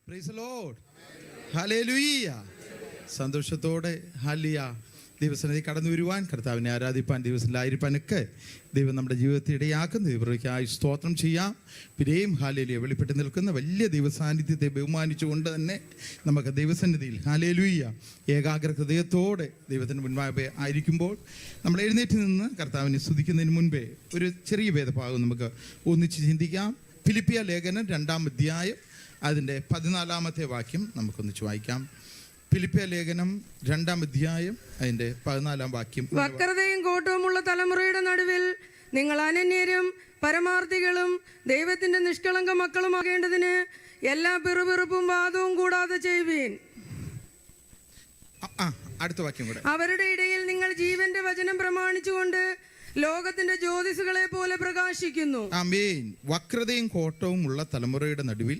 Price the lord. Hallelujah. സന്തോഷത്തോടെ hallelujah ദൈവസന്നിധി കടന്നു വരുവാൻ, കർത്താവിനെ ആരാധിപ്പാൻ, ദൈവസന്നിധിയിലായിരിക്കാനൊക്കെ ദൈവം നമ്മുടെ ജീവിതത്തെ ഇടയാക്കുന്ന ദൈവത്തിനായി സ്തോത്രം ചെയ്യാം. പിന്നെയും ഹല്ലേലൂയ വെളിപ്പെട്ട് നിൽക്കുന്ന വലിയ ദൈവസാന്നിധ്യത്തെ ബഹുമാനിച്ചുകൊണ്ട് തന്നെ നമുക്ക് ദൈവസന്നിധിയിൽ ഹല്ലേലൂയ ഏകാഗ്ര ഹൃദയത്തോടെ ദൈവത്തിന് മുൻപാകെ ആയിരിക്കുമ്പോൾ നമ്മൾ എഴുന്നേറ്റ് നിന്ന് കർത്താവിനെ സ്തുതിക്കുന്നതിന് മുൻപേ ഒരു ചെറിയ വേദഭാഗം നമുക്ക് ഒന്നിച്ച് ചിന്തിക്കാം. ഫിലിപ്പിയ ലേഖനം 2-ാം അധ്യായം അതിൻ്റെ 14-ാമത്തെ വാക്യം നമുക്കൊന്നിച്ച് വായിക്കാം. ഫിലിപ്പിയ ലേഖനം 2-ാം അധ്യായം അതിൻ്റെ 14-ാം വാക്യം. വക്രതയും കോട്ടവുമുള്ള തലമുറയുടെ നടുവിൽ നിങ്ങൾ അനന്യരും പരമാർത്ഥികളും ദൈവത്തിന്റെ നിഷ്കളങ്ക മക്കളുമാകേണ്ടതിന് എല്ലാ പിറുപിറുപ്പും വാദവും കൂടാതെ ചെയ്യുവീൻ. അടുത്ത വാക്യം കൂടെ. അവരുടെ ഇടയിൽ നിങ്ങൾ ജീവന്റെ വചനം പ്രമാണിച്ചുകൊണ്ട് ലോകത്തിന്റെ ജ്യോതിസുകളെ പോലെ പ്രകാശിക്കുന്നു. ആമേൻ. വക്രതയും കോട്ടവും ഉള്ള തലമുറയുടെ നടുവിൽ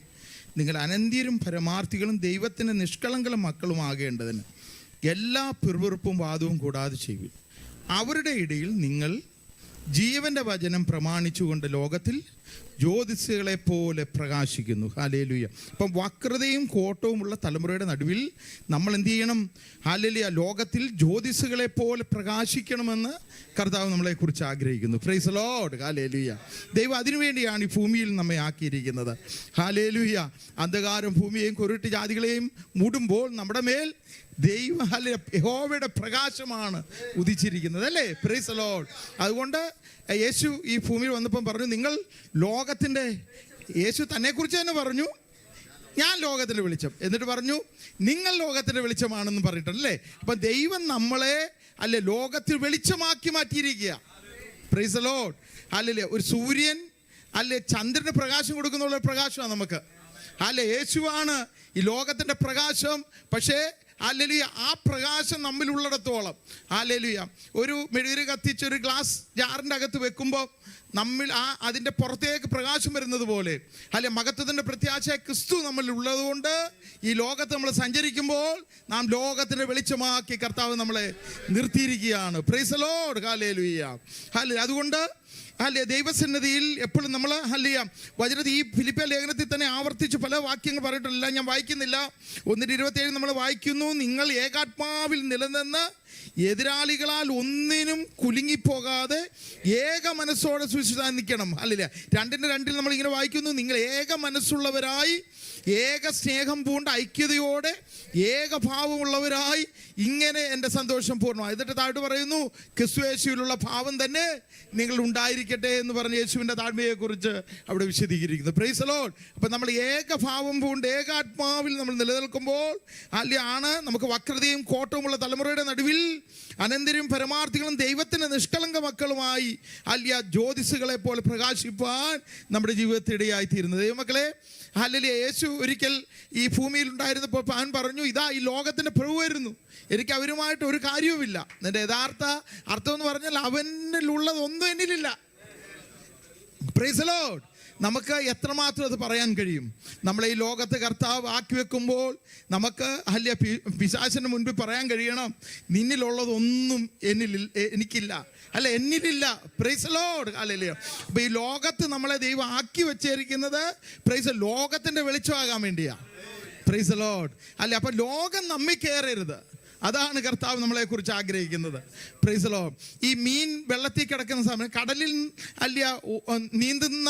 നിങ്ങൾ അനന്യരും പരമാർത്ഥികളും ദൈവത്തിന് നിഷ്കളങ്ക മക്കളുമാകേണ്ടതിന് എല്ലാ പിറുപിറുപ്പും വാദവും കൂടാതെ ചെയ്യുവിൻ. അവരുടെ ഇടയിൽ നിങ്ങൾ ജീവന്റെ വചനം പ്രമാണിച്ചുകൊണ്ട് ലോകത്തിൽ ജ്യോതിസുകളെ പോലെ പ്രകാശിക്കുന്നു. ഹല്ലേലൂയ. അപ്പം വക്രതയും കോട്ടവും ഉള്ള തലമുറയുടെ നടുവിൽ നമ്മൾ എന്ത് ചെയ്യണം? ഹല്ലേലൂയ. ലോകത്തിൽ ജ്യോതിസുകളെ പോലെ പ്രകാശിക്കണമെന്ന് കർത്താവ് നമ്മളെക്കുറിച്ച് ആഗ്രഹിക്കുന്നു. Price the lord. ഹല്ലേലൂയ. ദൈവം അതിനുവേണ്ടിയാണ് ഈ ഭൂമിയിൽ നമ്മെ ആക്കിയിരിക്കുന്നത്. ഹല്ലേലൂയ. അന്ധകാരം ഭൂമിയെയും കുരുട്ട് ജാതികളെയും മൂടുമ്പോൾ നമ്മുടെ മേൽ യഹോവയുടെ പ്രകാശമാണ് ഉദിച്ചിരിക്കുന്നത്, അല്ലേ? Praise the Lord. അതുകൊണ്ട് യേശു ഈ ഭൂമിയിൽ വന്നപ്പം പറഞ്ഞു, നിങ്ങൾ ലോകത്തിൻ്റെ, യേശു തന്നെക്കുറിച്ച് തന്നെ പറഞ്ഞു, ഞാൻ ലോകത്തിൻ്റെ വെളിച്ചം, എന്നിട്ട് പറഞ്ഞു നിങ്ങൾ ലോകത്തിൻ്റെ വെളിച്ചമാണെന്ന് പറഞ്ഞിട്ടല്ലേ. അപ്പം ദൈവം നമ്മളെ ലോകത്തിൽ വെളിച്ചമാക്കി മാറ്റിയിരിക്കുക. Praise the lord. അല്ലേ, ഒരു സൂര്യൻ ചന്ദ്രന് പ്രകാശം കൊടുക്കുന്ന പ്രകാശമാണ് നമുക്ക്. യേശുവാണ് ഈ ലോകത്തിൻ്റെ പ്രകാശം. പക്ഷേ ഹല്ലേലൂയ, ആ പ്രകാശം നമ്മിലുള്ളിടത്തോളം ഹല്ലേലൂയ, ഒരു മെഴുകുതിരി കത്തിച്ച് ഒരു ഗ്ലാസ് ജാറിൻ്റെ അകത്ത് വെക്കുമ്പോൾ നമ്മൾ അതിൻ്റെ പുറത്തേക്ക് പ്രകാശം വരുന്നത് പോലെ മഹത്വത്തിൻ്റെ പ്രത്യാശ ക്രിസ്തു നമ്മളിൽ ഉള്ളതുകൊണ്ട് ഈ ലോകത്ത് നമ്മൾ സഞ്ചരിക്കുമ്പോൾ നാം ലോകത്തിൻ്റെ വെളിച്ചമാക്കി കർത്താവ് നമ്മളെ നിർത്തിയിരിക്കുകയാണ്. Praise the lord. Hallelujah. Hallelujah. അതുകൊണ്ട് ദൈവസന്നിധിയിൽ എപ്പോഴും നമ്മൾ വചനത്തിൽ ഈ ഫിലിപ്പിയ ലേഖനത്തിൽ തന്നെ ആവർത്തിച്ച് പല വാക്യങ്ങൾ പറഞ്ഞിട്ടില്ല, ഞാൻ വായിക്കുന്നില്ല. 1:27 നമ്മൾ വായിക്കുന്നു, നിങ്ങൾ ഏകാത്മാവിൽ നിലനിന്ന് എതിരാളികളാൽ ഒന്നിനും കുലുങ്ങിപ്പോകാതെ ഏക മനസ്സോടെ സൂക്ഷിച്ചാൽ ഹല്ലേലൂയ. 2:2 നമ്മൾ ഇങ്ങനെ വായിക്കുന്നു, നിങ്ങൾ ഏക മനസ്സുള്ളവരായി ഏക സ്നേഹം പൂണ്ട ഐക്യതയോടെ ഏകഭാവമുള്ളവരായി ഇങ്ങനെ എൻ്റെ സന്തോഷം പൂർണ്ണമായി. എന്നിട്ട് താഴോട്ട് പറയുന്നു, ക്രിസ്തുയേശുവിലുള്ള ഭാവം തന്നെ നിങ്ങൾ ഉണ്ടായിരിക്കട്ടെ എന്ന് പറഞ്ഞ് യേശുവിൻ്റെ താഴ്മയെക്കുറിച്ച് അവിടെ വിശദീകരിക്കുന്നു. Price the Lord. അപ്പം നമ്മൾ ഏകഭാവം പൂണ്ട് ഏകാത്മാവിൽ നമ്മൾ നിലനിൽക്കുമ്പോൾ ആണ് നമുക്ക് വക്രതയും കോട്ടവുമുള്ള തലമുറയുടെ നടുവിൽ അനന്തരും പരമാർത്ഥികളും ദൈവത്തിൻ്റെ നിഷ്കളങ്ക മക്കളുമായി ജ്യോതിസുകളെ പോലെ പ്രകാശിപ്പാൻ നമ്മുടെ ജീവിതത്തിൽ ഇടയായി തീരുന്നത്. ദൈവമക്കളെ, ഹല്ലേലൂയ. യേശു ഒരിക്കൽ ഈ ഭൂമിയിൽ ഉണ്ടായിരുന്നപ്പോൾ അവൻ പറഞ്ഞു, ഇതാ ഈ ലോകത്തിൻ്റെ പ്രഭു വരുന്നു, എനിക്ക് അവരുമായിട്ട് ഒരു കാര്യവുമില്ല. എൻ്റെ യഥാർത്ഥ അർത്ഥം എന്ന് പറഞ്ഞാൽ അവനിലുള്ളതൊന്നും എന്നിലില്ല. Praise the lord. നമുക്ക് എത്രമാത്രം അത് പറയാൻ കഴിയും? നമ്മളെ ഈ ലോകത്ത് കർത്താവ് ആക്കി വെക്കുമ്പോൾ നമുക്ക് പിശാചിന് മുൻപിൽ പറയാൻ കഴിയണം, നിന്നിലുള്ളതൊന്നും എനിക്കില്ല, എന്നിലില്ല. Praise the lord. ഹല്ലേലൂയ. അപ്പോൾ ഈ ലോകത്ത് നമ്മളെ ദൈവം ആക്കി വെച്ചിരിക്കുന്നത് പ്രൈസ് ലോകത്തിൻ്റെ വെളിച്ചമാകാൻ വേണ്ടിയാണ്. Price the Lord. അപ്പോൾ ലോകം നമ്മിൽ കയറരുത്. അതാണ് കർത്താവ് നമ്മളെക്കുറിച്ച് ആഗ്രഹിക്കുന്നത്. Price the Lord. ഈ മീൻ വെള്ളത്തിൽ കിടക്കുന്ന സമയം കടലിൽ നീന്തുന്ന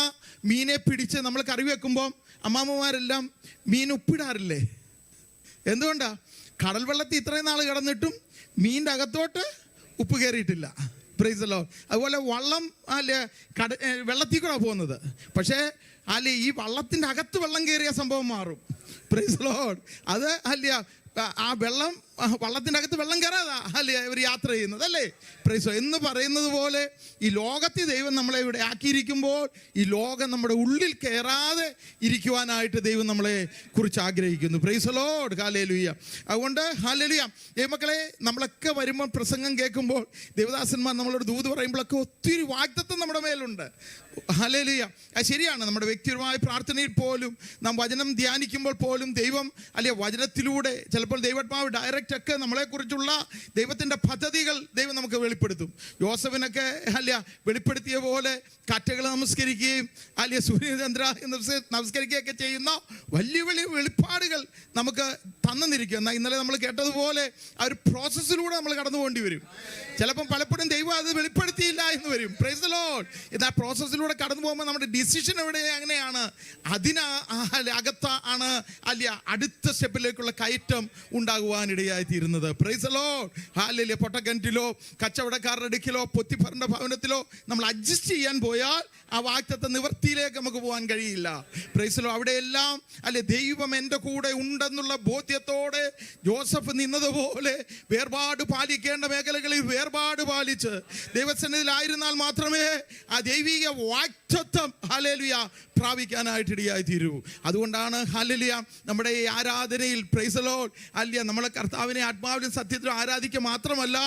മീനെ പിടിച്ച് നമ്മൾ കറി വെക്കുമ്പോൾ അമ്മാമ്മമാരെല്ലാം മീൻ ഉപ്പിടാറില്ലേ? എന്തുകൊണ്ടാ? കടൽ വെള്ളത്തിൽ ഇത്രയും നാൾ കിടന്നിട്ടും മീനിൻ്റെ അകത്തോട്ട് ഉപ്പ് കയറിയിട്ടില്ല. Price the Lord. അതുപോലെ വള്ളം വെള്ളത്തിൽ കൂടെ പോകുന്നത്, പക്ഷേ ഈ വള്ളത്തിൻ്റെ അകത്ത് വെള്ളം കയറിയ സംഭവം മാറും. Price the Lord. അത് ആ വള്ളത്തിൻ്റെ അകത്ത് വെള്ളം കയറാതെ ഇവർ യാത്ര ചെയ്യുന്നത്, അല്ലേ? പ്രൈസ് എന്ന് പറയുന്നത് പോലെ ഈ ലോകത്തിൽ ദൈവം നമ്മളെ ഇവിടെ ആക്കിയിരിക്കുമ്പോൾ ഈ ലോകം നമ്മുടെ ഉള്ളിൽ കയറാതെ ഇരിക്കുവാനായിട്ട് ദൈവം നമ്മളെ കുറിച്ച് ആഗ്രഹിക്കുന്നു. Price the lord. ഹല്ലേലൂയ. അതുകൊണ്ട് ഹല്ലേലൂയ. ദൈവമക്കളെ, നമ്മളൊക്കെ വരുമ്പോൾ പ്രസംഗം കേൾക്കുമ്പോൾ ദേവദാസന്മാർ നമ്മളോട് ദൂത് പറയുമ്പോഴൊക്കെ ഒത്തിരി വാഗ്ദത്തം നമ്മുടെ മേലുണ്ട്. ഹല്ലേലൂയ. അത് ശരിയാണ്. നമ്മുടെ വ്യക്തിപരമായ പ്രാർത്ഥനയിൽ പോലും നാം വചനം ധ്യാനിക്കുമ്പോൾ പലപ്പോഴും ദൈവം അല്ലെ വചനത്തിലൂടെ ചിലപ്പോൾ ദൈവാത്മാവ് ഡയറക്റ്റ് ഒക്കെ നമ്മളെക്കുറിച്ചുള്ള ദൈവത്തിൻ്റെ പദ്ധതികൾ ദൈവം നമുക്ക് വെളിപ്പെടുത്തും. യോസഫിനൊക്കെ അല്ല വെളിപ്പെടുത്തിയ പോലെ കറ്റകൾ നമസ്കരിക്കുകയും അല്ലെ സൂര്യചന്ദ്ര നമസ്കരിക്കുകയൊക്കെ ചെയ്യുന്ന വലിയ വലിയ വെളിപ്പാടുകൾ നമുക്ക് തന്നിരിക്കും. എന്നാൽ ഇന്നലെ നമ്മൾ കേട്ടതുപോലെ ആ ഒരു പ്രോസസ്സിലൂടെ നമ്മൾ കടന്നു പോകേണ്ടി വരും. ചിലപ്പം പലപ്പോഴും ദൈവം അത് വെളിപ്പെടുത്തിയില്ല എന്ന് വരും. Price the Lord. ആ പ്രോസസ്സിലൂടെ കടന്നു പോകുമ്പോൾ നമ്മുടെ ഡിസിഷൻ എവിടെ അങ്ങനെയാണ്, അകത്താണ് അല്ല അടുത്ത സ്റ്റെപ്പിലേക്കുള്ള കയറ്റം ഉണ്ടാകുവാനിടയായി തീരുന്നത്. Price the lord. ഹല്ലേലൂയ. പൊട്ടക്കിണറ്റിലോ കച്ചവടക്കാരുടെ അടുക്കിലോ പൊത്തിഫറിന്റെ ഭവനത്തിലോ നമ്മൾ അഡ്ജസ്റ്റ് ചെയ്യാൻ പോയാൽ ആ വാഗ്ദത്ത നിവൃത്തിയിലേക്ക് നമുക്ക് പോകാൻ കഴിയില്ല. Price the Lord. അവിടെയെല്ലാം അല്ലെ ദൈവം എൻ്റെ കൂടെ ഉണ്ടെന്നുള്ള ബോധ്യത്തോടെ ജോസഫ് നിന്നതുപോലെ വേർപാട് പാലിക്കേണ്ട മേഖലകളിൽ വേർപാട് പാലിച്ച് ദൈവസന്നിധിയിലായിരുന്നാൽ മാത്രമേ ആ ദൈവിക വാഗ്ദത്തം ഹല്ലേലൂയ പ്രാപിക്കാനായിട്ട് ഇടയായി തീരൂ. അതുകൊണ്ടാണ് ഹല്ലേലൂയ നമ്മുടെ ഈ ആരാധനയിൽ പ്രൈസ് ദി ലോർഡ് അല്ല നമ്മളെ കർത്താവിനെ ആത്മാവിലും സത്യത്തിലും ആരാധിക്കുക മാത്രമല്ല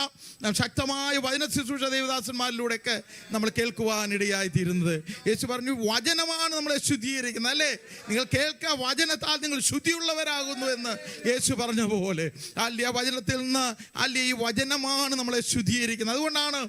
നാം ശക്തമായ വചന ശുശ്രൂഷ ദേവദാസന്മാരിലൂടെയൊക്കെ നമ്മൾ കേൾക്കുവാനിടയായി തീരുന്നത്. യേശു പറഞ്ഞു വചനമാണ് നമ്മളെ ശുദ്ധീകരിക്കുന്നത് അല്ലേ. നിങ്ങൾ കേൾക്കുക, വചനത്താൽ നിങ്ങൾ ശുദ്ധിയുള്ളവരാകുന്നു എന്ന് യേശു പറഞ്ഞ പോലെ അല്ല വചനത്തിൽ നിന്ന് അല്ല ഈ വചനമാണ് നമ്മളെ ശുദ്ധീകരിക്കുന്നത്. അതുകൊണ്ടാണ്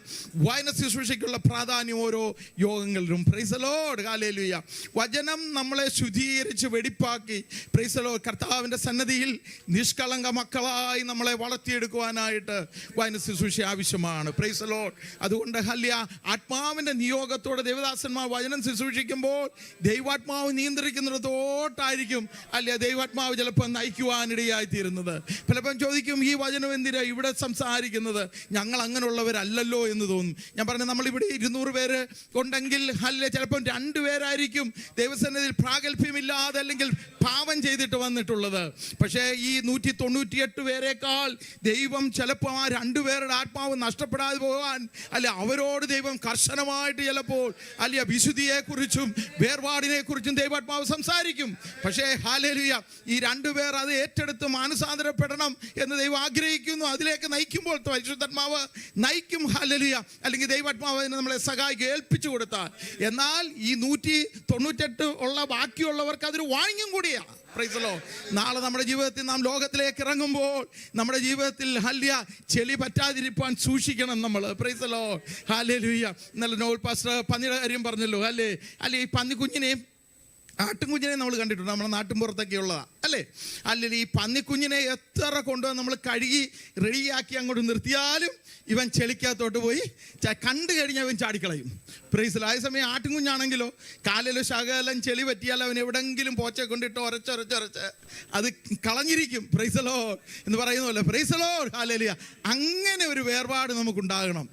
വചന ശുശ്രൂഷയ്ക്കുള്ള പ്രാധാന്യം ഓരോ യോഗങ്ങളിലും. Praise the lord. ഹല്ലേലൂയ. വചനം നമ്മളെ ശുദ്ധീകരിച്ച് വെടിപ്പാക്കി പ്രൈസ് ദി ലോർഡ് കർത്താവിൻ്റെ സന്നിധിയിൽ നിഷ്കളങ്ക മക്കളായി നമ്മളെ വളർത്തിയെടുക്കുവാനായിട്ട് വചന ശുശ്രൂഷ ആവശ്യമാണ്. Price the Lord. അതുകൊണ്ട് ഹല്ലേലൂയ ആത്മാവിൻ്റെ നിയോഗത്തോടെ ദേവദാസന്മാർ വചനം ശുശ്രൂഷിക്കുമ്പോൾ ദൈവാത്മാവ് നിയന്ത്രിക്കുന്നിടത്തോട്ടായിരിക്കും അല്ലെ ദൈവാത്മാവ് ചിലപ്പോൾ നയിക്കുവാനിടയായി തീരുന്നത്. പലപ്പോഴും ചോദിക്കും ഈ വചനം എന്തിനാ ഇവിടെ സംസാരിക്കുന്നത്, ഞങ്ങൾ അങ്ങനെയുള്ളവരല്ലല്ലോ എന്ന് തോന്നും. ഞാൻ പറഞ്ഞു നമ്മളിവിടെ 200 പേര് ഉണ്ടെങ്കിൽ അല്ലെ ചിലപ്പം 2 പേരായിരിക്കും ദൈവസന്നിധിയിൽ പ്രാഗൽഭ്യമില്ലാതെ അല്ലെങ്കിൽ പാപം ചെയ്തിട്ട് വന്നിട്ടുള്ളത്. പക്ഷേ ഈ 198 പേരെക്കാൾ ദൈവം ചിലപ്പോൾ ആ 2 പേരുടെ ആത്മാവ് നഷ്ടപ്പെടാതെ പോകാൻ അല്ലെ അവരോട് ദൈവം കർശനമായിട്ട് ചിലപ്പോൾ അല്ലെ വിശുദ്ധിയെക്കുറിച്ചും വേർപാടിനെ കുറിച്ചും ദൈവാത്മാവ് സംസാരിക്കും. പക്ഷേ ഹല്ലേലൂയ ഈ 2 പേർ അത് ഏറ്റെടുത്ത് മാനസാന്തരപ്പെടണം എന്ന് ദൈവം ആഗ്രഹിക്കുന്നു. അതിലേക്ക് നയിക്കുമ്പോൾ പരിശുദ്ധാത്മാവ് നയിക്കും. ഹല്ലേലൂയ. അല്ലെങ്കിൽ ദൈവാത്മാവ് അതിനെ നമ്മളെ സഹായിക്കും ഏൽപ്പിച്ചു കൊടുത്താൽ. എന്നാൽ ഈ 198 ഉള്ള ബാക്കിയുള്ളവർക്ക് അതൊരു വാണിംഗും കൂടിയാണ്. Price the Lord. നാളെ നമ്മുടെ ജീവിതത്തിൽ നാം ലോകത്തിലേക്ക് ഇറങ്ങുമ്പോൾ നമ്മുടെ ജീവിതത്തിൽ ഹല്ലേലൂയ ചെളി പറ്റാതിരിക്കാൻ സൂക്ഷിക്കണം നമ്മൾ. Price the lord. ഹല്ലേലൂയ. ഇന്നലെ നോൽ പാസ്റ്റർ പന്നിയുടെ കാര്യം പറഞ്ഞല്ലോ അല്ലേ. ഈ പന്നിക്കുഞ്ഞിനെയും ആട്ടുംകുഞ്ഞിനെ നമ്മൾ കണ്ടിട്ടുണ്ട്, നമ്മുടെ നാട്ടിൻപുറത്തൊക്കെ ഉള്ളതാണ് അല്ലേ. അല്ലെങ്കിൽ ഈ പന്നിക്കുഞ്ഞിനെ എത്ര കൊണ്ടുവന്ന് നമ്മൾ കഴുകി റെഡിയാക്കി അങ്ങോട്ട് നിർത്തിയാലും ഇവൻ ചെളിക്കകത്തോട്ട് പോയി കണ്ടു കഴിഞ്ഞാൽ അവൻ ചാടിക്കളയും. Price the Lord. അതേസമയം ആട്ടുംകുഞ്ഞാണെങ്കിലോ കാലിലോ ശകലം ചെളി പറ്റിയാൽ അവൻ എവിടെങ്കിലും പോച്ചെ കൊണ്ടിട്ട് ഒരച്ചൊരച്ചൊരച്ച് അത് കളഞ്ഞിരിക്കും. പ്രൈസ് ദി ലോർഡ് എന്ന് പറയുന്നല്ലോ. Praise the lord. ഹല്ലേലൂയ. അങ്ങനെ ഒരു വേർപാട് നമുക്കുണ്ടാകണം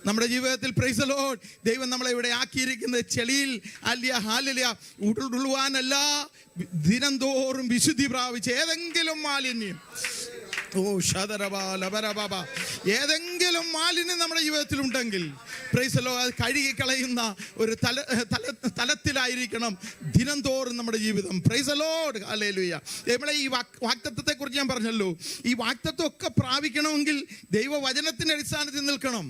നമ്മുടെ ജീവിതത്തിൽ. Praise the lord. ദൈവം നമ്മളെ ഇവിടെ ആക്കിയിരിക്കുന്നത് ചെളിയിൽ അല്ല ഹല്ലേലൂയ ഉരുളുവാനല്ല, ദിനംതോറും വിശുദ്ധി പ്രാപിച്ച് ഏതെങ്കിലും മാലിന്യം ഏതെങ്കിലും മാലിന്യം നമ്മുടെ ജീവിതത്തിൽ ഉണ്ടെങ്കിൽ പ്രൈസ് ദി ലോർഡ് അത് കഴുകിക്കളയുന്ന ഒരു തലത്തിലായിരിക്കണം ദിനംതോറും നമ്മുടെ ജീവിതം. Price the lord. ഹല്ലേലൂയ. നമ്മളെ ഈ വാഗ്ദത്തത്തെ കുറിച്ച് ഞാൻ പറഞ്ഞല്ലോ. ഈ വാഗ്ദത്തം ഒക്കെ പ്രാപിക്കണമെങ്കിൽ ദൈവവചനത്തിന്റെ അടിസ്ഥാനത്തിൽ നിൽക്കണം.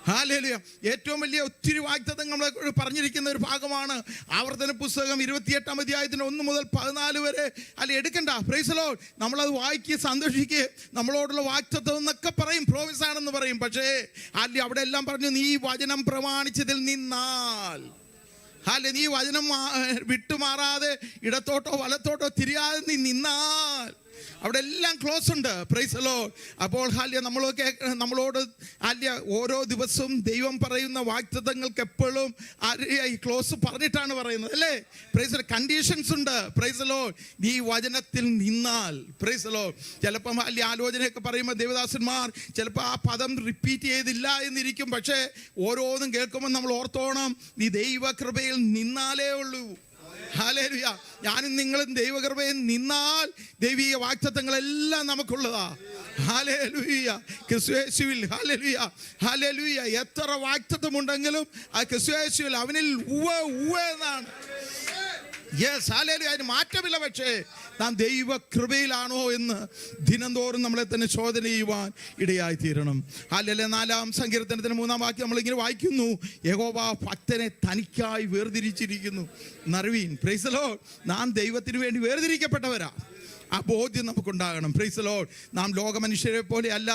ഹല്ലേലൂയ. ഏറ്റവും വലിയ ഒത്തിരി വാഗ്ദത്തങ്ങൾ നമ്മളെ പറഞ്ഞിരിക്കുന്ന ഒരു ഭാഗമാണ് ആവർത്തന പുസ്തകം 28-ാം അധ്യായത്തിന് 1 മുതൽ 14 വരെ അല്ലെ എടുക്കണ്ട. Price the Lord. നമ്മളത് വായിക്കുക, സന്തോഷിക്കുക, നമ്മളോടുള്ള വാഗ്ദത്തം എന്നൊക്കെ പറയും, പ്രോമിസ് ആണെന്ന് പറയും. പക്ഷേ അല്ലെ അവിടെ എല്ലാം പറഞ്ഞു നീ വചനം പ്രമാണിച്ചതിൽ നിന്നാൽ നീ വചനം വിട്ടുമാറാതെ ഇടത്തോട്ടോ വലത്തോട്ടോ തിരിയാതെ നീ നിന്നാൽ അവിടെ എല്ലാം ക്ലോസ് ഉണ്ട്. Price the Lord. അപ്പോൾ നമ്മളോട് ഓരോ ദിവസവും ദൈവം പറയുന്ന വാഗ്ദത്തങ്ങൾക്ക് എപ്പോഴും ഈ ക്ലോസ് പറഞ്ഞിട്ടാണ് പറയുന്നത് അല്ലേ. Praise the Lord. കണ്ടീഷൻസ് ഉണ്ട്. Price the Lord. നീ വചനത്തിൽ നിന്നാൽ. Price the Lord. ചിലപ്പം ആലോചനയൊക്കെ പറയുമ്പോൾ ദേവദാസന്മാർ ചിലപ്പോൾ ആ പദം റിപ്പീറ്റ് ചെയ്തില്ല എന്നിരിക്കും. പക്ഷേ ഓരോന്നും കേൾക്കുമ്പോൾ നമ്മൾ ഓർത്തോണം നീ ദൈവകൃപയിൽ നിന്നാലേ ഉള്ളൂ. ഹല്ലേലൂയ. ഞാനും നിങ്ങളും ദൈവകൃപയിൽ നിന്നാൽ ദൈവിക വാഗ്ദത്തങ്ങളെല്ലാം നമുക്കുള്ളതാ. ഹല്ലേലൂയ. ക്രിസ്തുയേശുവിൽ ഹല്ലേലൂയ ഹല്ലേലൂയ എത്ര വാഗ്ദത്തമുണ്ടെങ്കിലും ആ ക്രിസ്തുയേശുവിൽ അവനിൽ ഉവ്വ് എന്നാണ്. Yes hallelujah. അതിന് മാറ്റമില്ല. പക്ഷേ നാം ദൈവകൃപയിലാണോ എന്ന് ദിനംതോറും നമ്മളെ തന്നെ ശോധന ചെയ്യുവാൻ ഇടയായി തീരണം. ഹല്ലേലൂയ. 4-ാം സങ്കീർത്തനത്തിന് 3-ാം വാക്യം നമ്മളിങ്ങനെ വായിക്കുന്നു, യഹോവ ഭക്തനെ തനിക്കായി വേർതിരിച്ചിരിക്കുന്നു. നറുവീൻ. Praise the lord. നാം ദൈവത്തിന് വേണ്ടി വേർതിരിക്കപ്പെട്ടവരാ. ആ ബോധ്യം നമുക്കുണ്ടാകണം. Praise the lord. നാം ലോക മനുഷ്യരെ പോലെ അല്ല,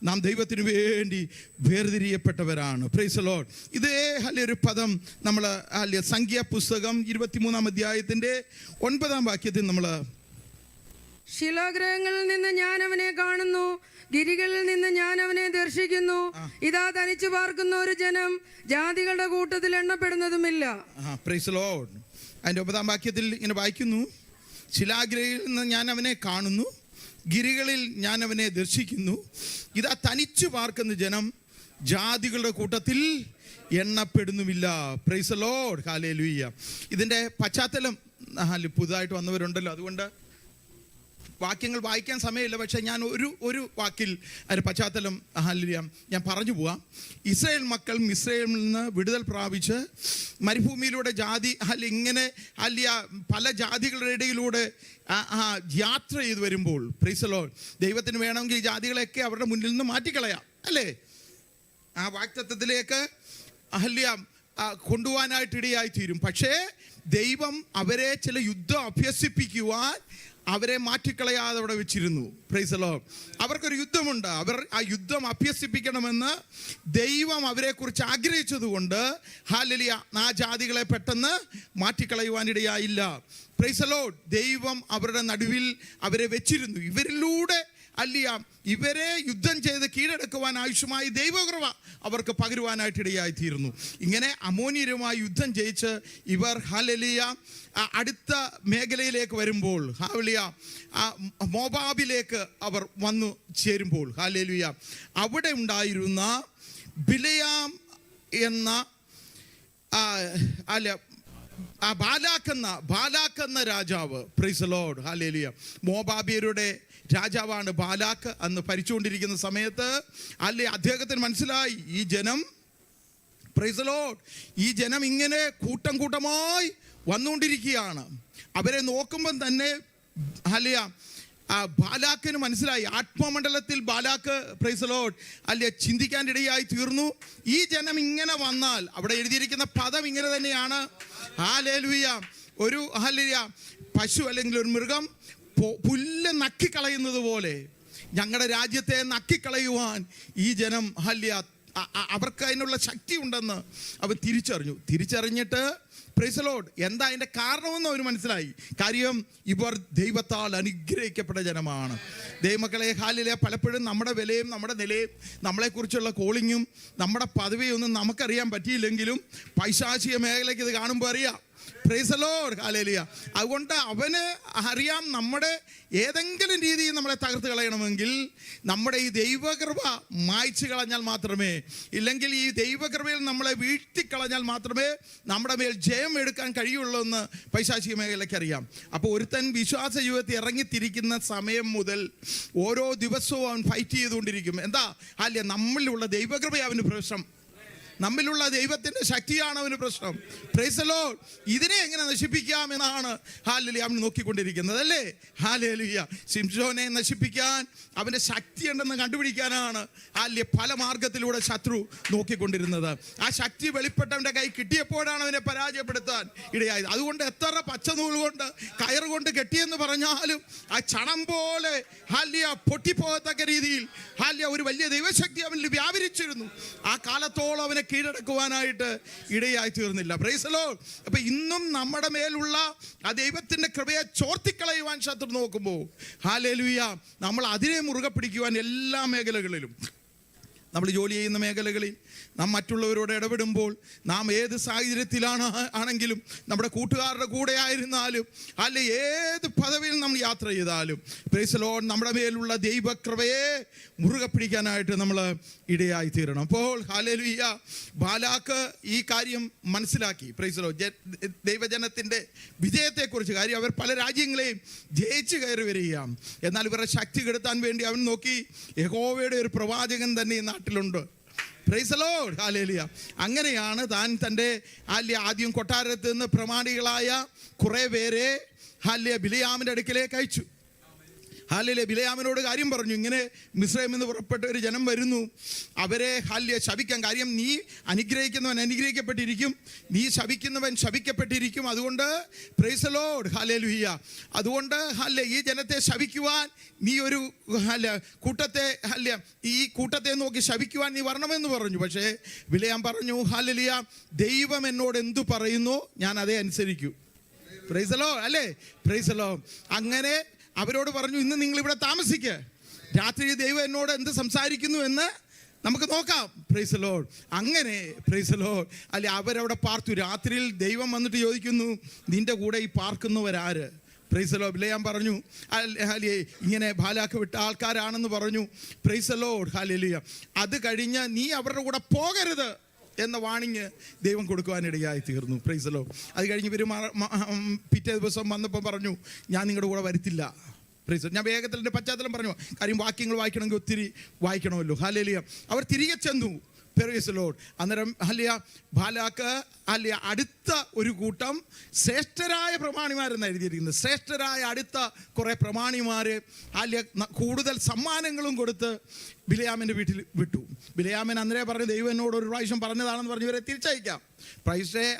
നാം ദൈവത്തിന് വേണ്ടി വേർതിരിയപ്പെട്ടവരാണ്. Price the Lord. ഇതേ ഒരു പദം നമ്മൾ സംഖ്യാ പുസ്തകം 23-ാം അധ്യായത്തിൻ്റെ 9-ാം വാക്യത്തിൽ നമ്മൾ, ശിലാഗ്രഹങ്ങളിൽ നിന്ന് ഞാൻ അവനെ കാണുന്നു, ഗിരികളിൽ നിന്ന് ഞാൻ അവനെ ദർശിക്കുന്നു. ഇതാ തനിച്ചു പാർക്കുന്ന ഒരു ജനം, ജാതികളുടെ കൂട്ടത്തിൽ എണ്ണപ്പെടുന്നതുമില്ല. Price the Lord. അതിൻ്റെ 9-ാം വാക്യത്തിൽ ഇങ്ങനെ വായിക്കുന്നു, ശിലാഗ്രഹയിൽ നിന്ന് ഞാൻ അവനെ കാണുന്നു, ഗിരികളിൽ ഞാൻ അവനെ ദർശിക്കുന്നു. ഇതാ തനിച്ചു പാർക്കുന്ന ജനം, ജാതികളുടെ കൂട്ടത്തിൽ എണ്ണപ്പെടുന്നുമില്ല. Praise the lord. ഹല്ലേലൂയ. ഇതിൻ്റെ പശ്ചാത്തലം പുതുതായിട്ട് വന്നവരുണ്ടല്ലോ, അതുകൊണ്ട് വാക്യങ്ങൾ വായിക്കാൻ സമയമില്ല. പക്ഷേ ഞാൻ ഒരു വാക്കിൽ അതിൻ്റെ പശ്ചാത്തലം ഞാൻ പറഞ്ഞു പോവാം. ഇസ്രായേൽ മക്കൾ മിസ്രൈമിൽ നിന്ന് വിടുതൽ പ്രാപിച്ച് മരുഭൂമിയിലൂടെ ഇങ്ങനെ പല ജാതികളുടെ ഇടയിലൂടെ യാത്ര ചെയ്ത് വരുമ്പോൾ, പ്രൈസ് ദി ലോർഡ്, ദൈവത്തിന് വേണമെങ്കിൽ ഈ ജാതികളെയൊക്കെ അവരുടെ മുന്നിൽ നിന്ന് മാറ്റിക്കളയാം, അല്ലേ? ആ വാഗ്ദത്തത്തിലേക്ക് കൊണ്ടുപോകാനായിട്ടിടയായി തീരും. പക്ഷേ ദൈവം അവരെ ചില യുദ്ധം അഭ്യസിപ്പിക്കുവാൻ അവരെ മാറ്റിക്കളയാതെ അവിടെ വെച്ചിരുന്നു. Price the Lord. അവർക്കൊരു യുദ്ധമുണ്ട്. അവർ ആ യുദ്ധം അഭ്യസിപ്പിക്കണമെന്ന് ദൈവം അവരെക്കുറിച്ച് ആഗ്രഹിച്ചതുകൊണ്ട് ആ ജാതികളെ പെട്ടെന്ന് മാറ്റിക്കളയുവാനിടയായില്ല. Price the lord. ദൈവം അവരുടെ നടുവിൽ അവരെ വെച്ചിരുന്നു. ഇവരിലൂടെ ഇവരെ യുദ്ധം ചെയ്ത് കീഴടക്കുവാൻ ആവശ്യമായി ദൈവകൃപ അവർക്ക് പകരുവാനായിട്ടിടയായി തീർന്നു. ഇങ്ങനെ അമോന്യരുമായി യുദ്ധം ജയിച്ച് ഇവർ അടുത്ത മേഖലയിലേക്ക് വരുമ്പോൾ, മോബാബിലേക്ക് അവർ വന്നു ചേരുമ്പോൾ, അവിടെ ഉണ്ടായിരുന്ന ബിലയാം എന്ന ബാലാക്കെന്ന രാജാവ്, പ്രൈസ് ദി ലോർഡ്, ഹല്ലേലൂയ, മോബാബിയരുടെ രാജാവാണ് ബാലാക്ക്. അന്ന് ഭരിച്ചുകൊണ്ടിരിക്കുന്ന സമയത്ത് അദ്ദേഹത്തിന് മനസ്സിലായി, ഈ ജനം, പ്രൈസ് ദി ലോർഡ്, ഈ ജനം ഇങ്ങനെ കൂട്ടം കൂട്ടമായി വന്നുകൊണ്ടിരിക്കുകയാണ്. അവരെ നോക്കുമ്പം തന്നെ ബാലാക്കിന് മനസ്സിലായി, ആത്മമണ്ഡലത്തിൽ ബാലാക്ക്, പ്രൈസ് ദി ലോർഡ്, ചിന്തിക്കാനിടയായി തീർന്നു. ഈ ജനം ഇങ്ങനെ വന്നാൽ, അവിടെ എഴുതിയിരിക്കുന്ന പദം ഇങ്ങനെ തന്നെയാണ്, ഹല്ലേലൂയ, ഒരു പശു അല്ലെങ്കിൽ ഒരു മൃഗം പുല്ല് നക്കിക്കളയുന്നത് പോലെ ഞങ്ങളുടെ രാജ്യത്തെ നക്കിക്കളയുവാൻ ഈ ജനം അവർക്ക് അതിനുള്ള ശക്തി ഉണ്ടെന്ന് അവർ തിരിച്ചറിഞ്ഞിട്ട്, പ്രൈസ് ദി ലോർഡ്, എന്താ അതിൻ്റെ കാരണമെന്ന് അവർ മനസ്സിലായി. കാര്യം ഇവർ ദൈവത്താൽ അനുഗ്രഹിക്കപ്പെട്ട ജനമാണ്. ദൈവമക്കളെ, പലപ്പോഴും നമ്മുടെ വിലയും നമ്മുടെ നിലയും നമ്മളെക്കുറിച്ചുള്ള കോളിങ്ങും നമ്മുടെ പദവിയൊന്നും നമുക്കറിയാൻ പറ്റിയില്ലെങ്കിലും പൈശാചിക മേഖലയ്ക്ക് ഇത് കാണുമ്പോൾ അറിയാം. Price the lord, hallelujah. അതുകൊണ്ട് അവന് അറിയാം, നമ്മുടെ ഏതെങ്കിലും രീതിയിൽ നമ്മളെ തകർത്ത് കളയണമെങ്കിൽ നമ്മുടെ ഈ ദൈവകൃപ മായ്ച്ചു കളഞ്ഞാൽ മാത്രമേ, ഇല്ലെങ്കിൽ ഈ ദൈവകൃപയിൽ നമ്മളെ വീഴ്ത്തിക്കളഞ്ഞാൽ മാത്രമേ നമ്മുടെ മേൽ ജയം എടുക്കാൻ കഴിയുള്ളൂ എന്ന് പൈശാചിക മേഖലയ്ക്ക് അറിയാം. അപ്പോൾ ഒരുത്തൻ വിശ്വാസ ജീവിതത്തിൽ ഇറങ്ങിത്തിരിക്കുന്ന സമയം മുതൽ ഓരോ ദിവസവും അവൻ ഫൈറ്റ് ചെയ്തുകൊണ്ടിരിക്കും. എന്താ നമ്മളിലുള്ള ദൈവകൃപ അവന് പ്രശ്നം, നമ്മിലുള്ള ദൈവത്തിൻ്റെ ശക്തിയാണ് അവന് പ്രശ്നം. Price the Lord. ഇതിനെ എങ്ങനെ നശിപ്പിക്കാം എന്നാണ് അവൻ നോക്കിക്കൊണ്ടിരിക്കുന്നത്, അല്ലേ? ഹല്ലേലൂയ. ശിംശോനെ നശിപ്പിക്കാൻ അവൻ്റെ ശക്തി ഉണ്ടെന്ന് കണ്ടുപിടിക്കാനാണ് പല മാർഗത്തിലൂടെ ശത്രു നോക്കിക്കൊണ്ടിരുന്നത്. ആ ശക്തി വെളിപ്പെട്ടവൻ്റെ കൈ കിട്ടിയപ്പോഴാണ് അവനെ പരാജയപ്പെടുത്താൻ ഇടയായത്. അതുകൊണ്ട് എത്ര പച്ചനൂൽ കൊണ്ട് കയറുകൊണ്ട് കെട്ടിയെന്ന് പറഞ്ഞാലും ആ ചണം പോലെ പൊട്ടിപ്പോകത്തക്ക രീതിയിൽ ഒരു വലിയ ദൈവശക്തി അവനിൽ വ്യാപരിച്ചിരുന്നു. ആ കാലത്തോളം അവനെ കീഴടക്കുവാനായിട്ട് ഇടയായി തീർന്നില്ല. Price the Lord. അപ്പൊ ഇന്നും നമ്മുടെ മേലുള്ള ആ ദൈവത്തിന്റെ കൃപയെ ചോർത്തിക്കളയുവാൻ ശത്രു നോക്കുമ്പോൾ, ഹല്ലേലൂയ, നമ്മൾ അതിനെ മുറുകെ പിടിക്കുവാൻ എല്ലാ മേഖലകളിലും, നമ്മൾ ജോലി ചെയ്യുന്ന മേഖലകളിൽ, നാം മറ്റുള്ളവരോട് ഇടപെടുമ്പോൾ, നാം ഏത് സാഹചര്യത്തിലാണെങ്കിലും, നമ്മുടെ കൂട്ടുകാരുടെ കൂടെ ആയിരുന്നാലും ഏത് പദവിയിൽ നമ്മൾ യാത്ര ചെയ്താലും, പ്രൈസ് ദി ലോർഡ്, നമ്മുടെ മേലുള്ള ദൈവകൃപയെ മുറുകെ പിടിക്കാനായിട്ട് നമ്മൾ ഇടയായി തീരണം. അപ്പോൾ ഹല്ലേലൂയ, ബാലാക്ക് ഈ കാര്യം മനസ്സിലാക്കി. Praise the lord. ദൈവജനത്തിൻ്റെ വിജയത്തെക്കുറിച്ച്, കാര്യം അവർ പല രാജ്യങ്ങളെയും ജയിച്ച് കയറി വരികയാണ്. എന്നാൽ ഇവരുടെ ശക്തി കെടുത്താൻ വേണ്ടി അവൻ നോക്കി, യഹോവയുടെ ഒരു പ്രവാചകൻ തന്നെ ഈ നാട്ടിലുണ്ട്. Price the lord, hallelujah. അങ്ങനെയാണ് താൻ തൻ്റെ ആദ്യം കൊട്ടാരത്തിൽ നിന്ന് പ്രമാണികളായ കുറേ പേരെ ബിലയാമിൻ്റെ അടുക്കിലേക്ക് അയച്ചു. ഹാലയിലെ ബിലയാമിനോട് കാര്യം പറഞ്ഞു, ഇങ്ങനെ മിസ്രൈമിൽ നിന്ന് പുറപ്പെട്ട ഒരു ജനം വരുന്നു, അവരെ ഹാല്യ ശപിക്കാൻ. കാര്യം നീ അനുഗ്രഹിക്കുന്നവൻ അനുഗ്രഹിക്കപ്പെട്ടിരിക്കും, നീ ശപിക്കുന്നവൻ ശപിക്കപ്പെട്ടിരിക്കും. അതുകൊണ്ട് പ്രൈസ് ദി ലോർഡ്, ഹല്ലേലൂയ. അതുകൊണ്ട് ഹാല്യ ഈ ജനത്തെ ശപിക്കുവാൻ നീ ഒരു കൂട്ടത്തെ ഈ കൂട്ടത്തെ നോക്കി ശപിക്കുവാൻ നീ വരണമെന്ന് പറഞ്ഞു. പക്ഷേ ബിലയാം പറഞ്ഞു, ഹല്ലേലൂയ, ദൈവം എന്നോട് എന്തു പറയുന്നു ഞാൻ അതേ അനുസരിക്കൂ. പ്രൈസ് ദി ലോർഡ്, അല്ലേ? Praise the Lord. അങ്ങനെ അവരോട് പറഞ്ഞു, ഇന്ന് നിങ്ങൾ ഇവിടെ താമസിക്കുക, രാത്രി ദൈവം എന്നോട് എന്ത് സംസാരിക്കുന്നു എന്ന് നമുക്ക് നോക്കാം. Price the Lord. അങ്ങനെ പ്രൈസ് ദി ലോർഡ്, അല്ലെ അവരവിടെ പാർത്തു. രാത്രിയിൽ ദൈവം വന്നിട്ട് ചോദിക്കുന്നു, നിന്റെ കൂടെ ഈ പാർക്കുന്നവരാര്? Praise the lord. ബിലയാം പറഞ്ഞു, ഇങ്ങനെ ബാലാക്ക് വിട്ട ആൾക്കാരാണെന്ന് പറഞ്ഞു. Praise the lord, hallelujah. അത് കഴിഞ്ഞ് നീ അവരുടെ കൂടെ പോകരുത് എന്ന വാണിങ് ദൈവം കൊടുക്കുവാനിടയായി തീർന്നു. Praise the Lord. അത് കഴിഞ്ഞ് ഇവർ പിറ്റേ ദിവസം വന്നപ്പോൾ പറഞ്ഞു, ഞാൻ നിങ്ങളുടെ കൂടെ വരത്തില്ല. പ്രൈസ്. ഞാൻ വേഗത്തിൽ എൻ്റെ പശ്ചാത്തലം പറഞ്ഞു, കാര്യം വാക്യങ്ങൾ വായിക്കണമെങ്കിൽ ഒത്തിരി വായിക്കണമല്ലോ. ഹല്ലേലൂയ. അവർ തിരികെ ചെന്നു. Price the Lord. അന്നേരം ബാലാക്ക് അടുത്ത ഒരു കൂട്ടം ശ്രേഷ്ഠരായ പ്രമാണിമാരെന്ന് എഴുതിയിരിക്കുന്നത്. ശ്രേഷ്ഠരായ അടുത്ത കുറേ പ്രമാണിമാർ കൂടുതൽ സമ്മാനങ്ങളും കൊടുത്ത് ബിലയാമിൻ്റെ വീട്ടിൽ വിട്ടു. ബിലയാമൻ അന്നേരെ പറഞ്ഞു, ദൈവം എന്നോട് ഒരു പ്രാവശ്യം പറഞ്ഞതാണെന്ന് പറഞ്ഞ് ഇവരെ തിരിച്ചയക്കാം.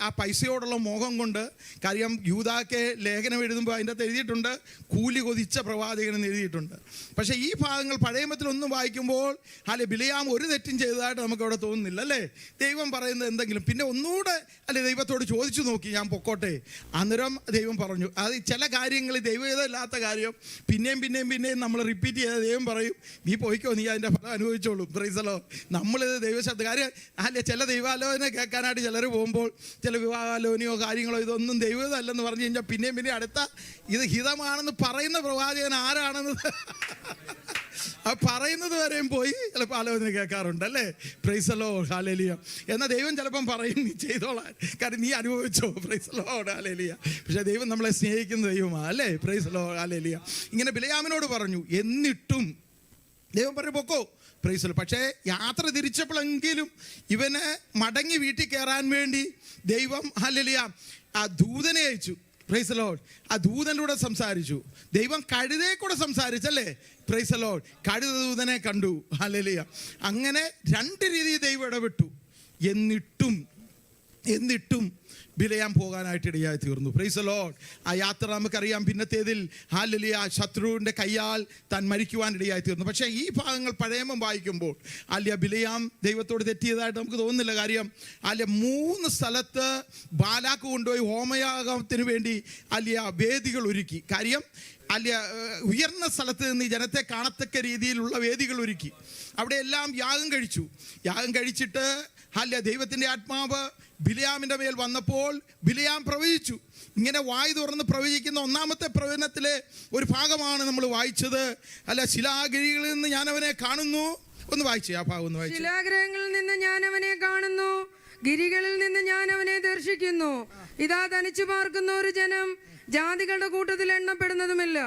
ആ പൈസയോടുള്ള മോഹം കൊണ്ട്, കാര്യം യൂദാക്ക് ലേഖനം എഴുതുമ്പോൾ അതിൻ്റെ അകത്ത് എഴുതിയിട്ടുണ്ട്, കൂലി കൊതിച്ച പ്രവാചകനെന്ന് എഴുതിയിട്ടുണ്ട്. പക്ഷേ ഈ ഭാഗങ്ങൾ പഴയമത്തിലൊന്നും വായിക്കുമ്പോൾ ബിലയാം ഒരു തെറ്റും ചെയ്തതായിട്ട് നമുക്കവിടെ തോന്നുന്നില്ല, അല്ലേ? ദൈവം പറയുന്നത് എന്തെങ്കിലും പിന്നെ ഒന്നുകൂടെ ദൈവത്തോട് ചോദിച്ചു നോക്കി, ഞാൻ പൊക്കോട്ടെ. അന്നേരം ദൈവം പറഞ്ഞു, അത് ചില കാര്യങ്ങൾ ദൈവഹിതമില്ലാത്ത കാര്യം പിന്നെയും നമ്മൾ റിപ്പീറ്റ് ചെയ്ത ദൈവം പറയും, നീ പോയിക്കോ, നീ അതിൻ്റെ ഫലം അനുഭവിച്ചോളൂ. Price the Lord. നമ്മളിത് ദൈവശബ്ദ കാര്യം ചില ദൈവാലോചന കേൾക്കാനായിട്ട് ചിലർ പോകുമ്പോൾ ചില വിവാഹാലോചനയോ കാര്യങ്ങളോ ഇതൊന്നും ദൈവഹിതമല്ലെന്ന് പറഞ്ഞു കഴിഞ്ഞാൽ പിന്നെയും അടുത്ത ഇത് ഹിതമാണെന്ന് പറയുന്ന പ്രവാചകൻ ആരാണെന്ന് പറയുന്നത് വരെയും പോയി ചിലപ്പോൾ ആലോചന കേൾക്കാറുണ്ട്, അല്ലേ? Praise the lord, hallelujah. എന്നാൽ ദൈവം ചിലപ്പം പറയും, നീ ചെയ്തോളാൻ, കാരണം നീ അനുഭവിച്ചോ. Praise the lord, hallelujah. പക്ഷേ ദൈവം നമ്മളെ സ്നേഹിക്കുന്ന ദൈവമാണ്, അല്ലേ? Praise the lord, hallelujah. ഇങ്ങനെ ബിലയാമിനോട് പറഞ്ഞു, എന്നിട്ടും ദൈവം പറഞ്ഞു പൊക്കോ. Praise the lord. പക്ഷേ യാത്ര തിരിച്ചപ്പോഴെങ്കിലും ഇവന് മടങ്ങി വീട്ടിൽ കയറാൻ വേണ്ടി ദൈവം ഹല്ലേലൂയ ആ ദൂതനെ അയച്ചു. Price the Lord. ആ ദൂതനിലൂടെ സംസാരിച്ചു. ദൈവം കഴുതയെ കൂടെ സംസാരിച്ചല്ലേ? Price the Lord. കഴുത ദൂതനെ കണ്ടു. ഹല്ലേലൂയ. അങ്ങനെ രണ്ട് രീതിയിൽ ദൈവം ഇടപെട്ടു. എന്നിട്ടും ബിലയാം പോകാനായിട്ട് ഇടയായി തീർന്നു. Praise the Lord. ആ യാത്ര നമുക്കറിയാം, പിന്നത്തേതിൽ ഹല്ലേലൂയ ശത്രുവിൻ്റെ കയ്യാൽ താൻ മരിക്കുവാൻ ഇടയായി തീർന്നു. പക്ഷേ ഈ ഭാഗങ്ങൾ പഴയമം വായിക്കുമ്പോൾ ബിലയാം ദൈവത്തോട് തെറ്റിയതായിട്ട് നമുക്ക് തോന്നുന്നില്ല. കാര്യം 3 സ്ഥലത്ത് ബാലാക്ക് കൊണ്ടുപോയി ഹോമയാഗത്തിന് വേണ്ടി വേദികൾ ഒരുക്കി. കാര്യം ഉയർന്ന സ്ഥലത്ത് നിന്ന് ജനത്തെ കാണത്തക്ക രീതിയിലുള്ള വേദികൾ ഒരുക്കി. അവിടെ എല്ലാം യാഗം കഴിച്ചിട്ട് ദൈവത്തിൻ്റെ ആത്മാവ് ബിലയാമിൻ്റെ മേൽ വന്നപ്പോൾ ബിലയാം പ്രവചിച്ചു. ഇങ്ങനെ വായ് തുറന്ന് പ്രവചിക്കുന്ന ഒന്നാമത്തെ പ്രവചനത്തിലെ ഒരു ഭാഗമാണ് നമ്മൾ വായിച്ചത്. ശിലാഗിരികളിൽ നിന്ന് ഞാൻ അവനെ കാണുന്നു. ഒന്ന് വായിച്ചേ ആ ഭാഗം ഒന്ന് വായിച്ചു. ശിലാഗ്രഹങ്ങളിൽ നിന്ന് ഞാൻ അവനെ കാണുന്നു, ഗിരികളിൽ നിന്ന് ഞാൻ അവനെ ദർശിക്കുന്നു. ഇതാ തനിച്ചു പാർക്കുന്ന ഒരു ജനം, ജാതികളുടെ കൂട്ടത്തിൽ എണ്ണപ്പെടുന്നതുമില്ല.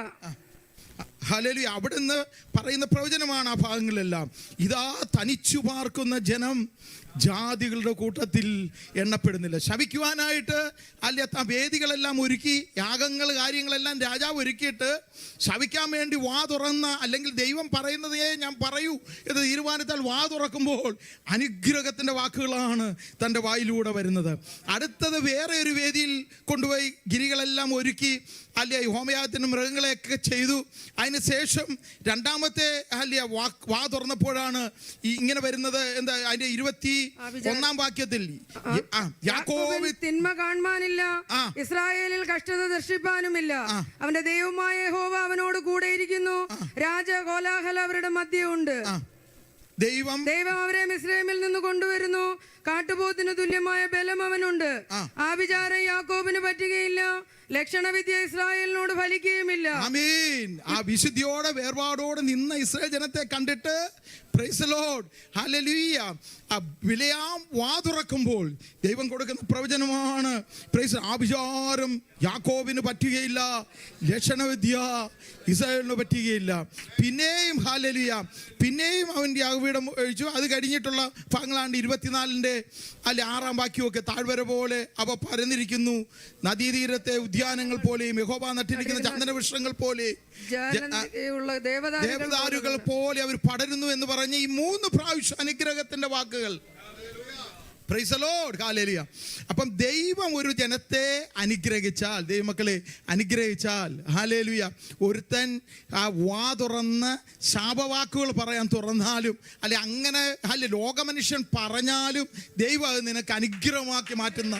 ഹല്ലേലൂയ. അവിടുന്ന് പറയുന്ന പ്രവചനമാണ് ആ ഭാഗങ്ങളെല്ലാം. ഇതാ തനിച്ചു പാർക്കുന്ന ജനം, ജാതികളുടെ കൂട്ടത്തിൽ എണ്ണപ്പെടുന്നില്ല. ശപിക്കുവാനായിട്ട് വേദികളെല്ലാം ഒരുക്കി, കാര്യങ്ങളെല്ലാം രാജാവ് ഒരുക്കിയിട്ട് ശപിക്കാൻ വേണ്ടി വാ തുറന്ന, അല്ലെങ്കിൽ ദൈവം പറയുന്നതേ ഞാൻ പറയൂ എന്ന് തീരുമാനത്താൽ വാ തുറക്കുമ്പോൾ അനുഗ്രഹത്തിൻ്റെ വാക്കുകളാണ് തൻ്റെ വായിലൂടെ വരുന്നത്. അടുത്തത് വേറെ ഒരു വേദിയിൽ കൊണ്ടുപോയി ഗിരികളെല്ലാം ഒരുക്കി ഹോമയാഗത്തിന് മൃഗങ്ങളെയൊക്കെ ചെയ്തു. അതിന് ശേഷം രണ്ടാമത്തെ വാ തുറന്നപ്പോഴാണ് ഇങ്ങനെ വരുന്നത്. എന്താ അതിന്റെ 21-ാം വാക്യത്തിൽ, യാക്കോബ് തിന്മ കാണുവാനില്ല, ഇസ്രായേലിൽ കഷ്ടത ദർശിപ്പാനുമില്ല. അവന്റെ ദൈവമായ യഹോവ അവനോട് കൂടെ ഇരിക്കുന്നു, രാജകോലാഹല അവരുടെ മധ്യമുണ്ട്. ദൈവം അവരെ മിസ്രൈമിൽ നിന്ന് കൊണ്ടുവരുന്നു. കാട്ടുപോത്തിന് തുല്യമായ ബലം അവനുണ്ട്. ആ വിചാരം യാക്കോബിന് പറ്റുകയില്ല, ലക്ഷണവിദ്യ ഇസ്രായേലിനോട് ഫലിക്കുകയുമില്ല. ആമേൻ. ആ വിശുദ്ധിയോടെ വേർപാടോടെ നിന്ന ഇസ്രായേൽ ജനത്തെ കണ്ടിട്ട് പ്രൈസ് ദി ലോർഡ്, ഹല്ലേലൂയ, ബിലയാം വാ തുറക്കുമ്പോൾ ദൈവം കൊടുക്കുന്ന പ്രവചനമാണ്. പ്രൈസ്. ആ വിചാരം യാക്കോബിന് പറ്റുകയില്ല, ലക്ഷണവിദ്യ ഇസ്രായേലിന് പറ്റുകയില്ല. പിന്നെയും ഹല്ലേലൂയ, പിന്നെയും അവൻ്റെ യാഗപീഠം ഒഴിച്ചു. അത് കഴിഞ്ഞിട്ടുള്ള ഭാഗങ്ങളാണ്ട് 24-ന്റെ 6-ാം വാക്യമൊക്കെ, താഴ്വര പോലെ അവ പരന്നിരിക്കുന്നു, നദീതീരത്തെ ഉദ്യാനങ്ങൾ പോലെയും യഹോവ നട്ടിരിക്കുന്ന ചന്ദന വൃക്ഷങ്ങൾ പോലെ ദേവദാരുകൾ പോലെ അവർ പടരുന്നു എന്ന് പറഞ്ഞ് ഈ 3 പ്രാവശ്യം അനുഗ്രഹത്തിന്റെ വാക്കുകൾ. Price the lord, hallelujah. അപ്പം ദൈവം ഒരു ജനത്തെ അനുഗ്രഹിച്ചാൽ, ദൈവമക്കളെ അനുഗ്രഹിച്ചാൽ, ഹല്ലേലൂയ, ഒരുത്തൻ ആ വാ തുറന്ന് ശാപവാക്കുകൾ പറയാൻ തുറന്നാലും അല്ലെ അങ്ങനെ ലോകമനുഷ്യൻ പറഞ്ഞാലും ദൈവം അത് നിനക്ക് അനുഗ്രഹമാക്കി മാറ്റുന്ന.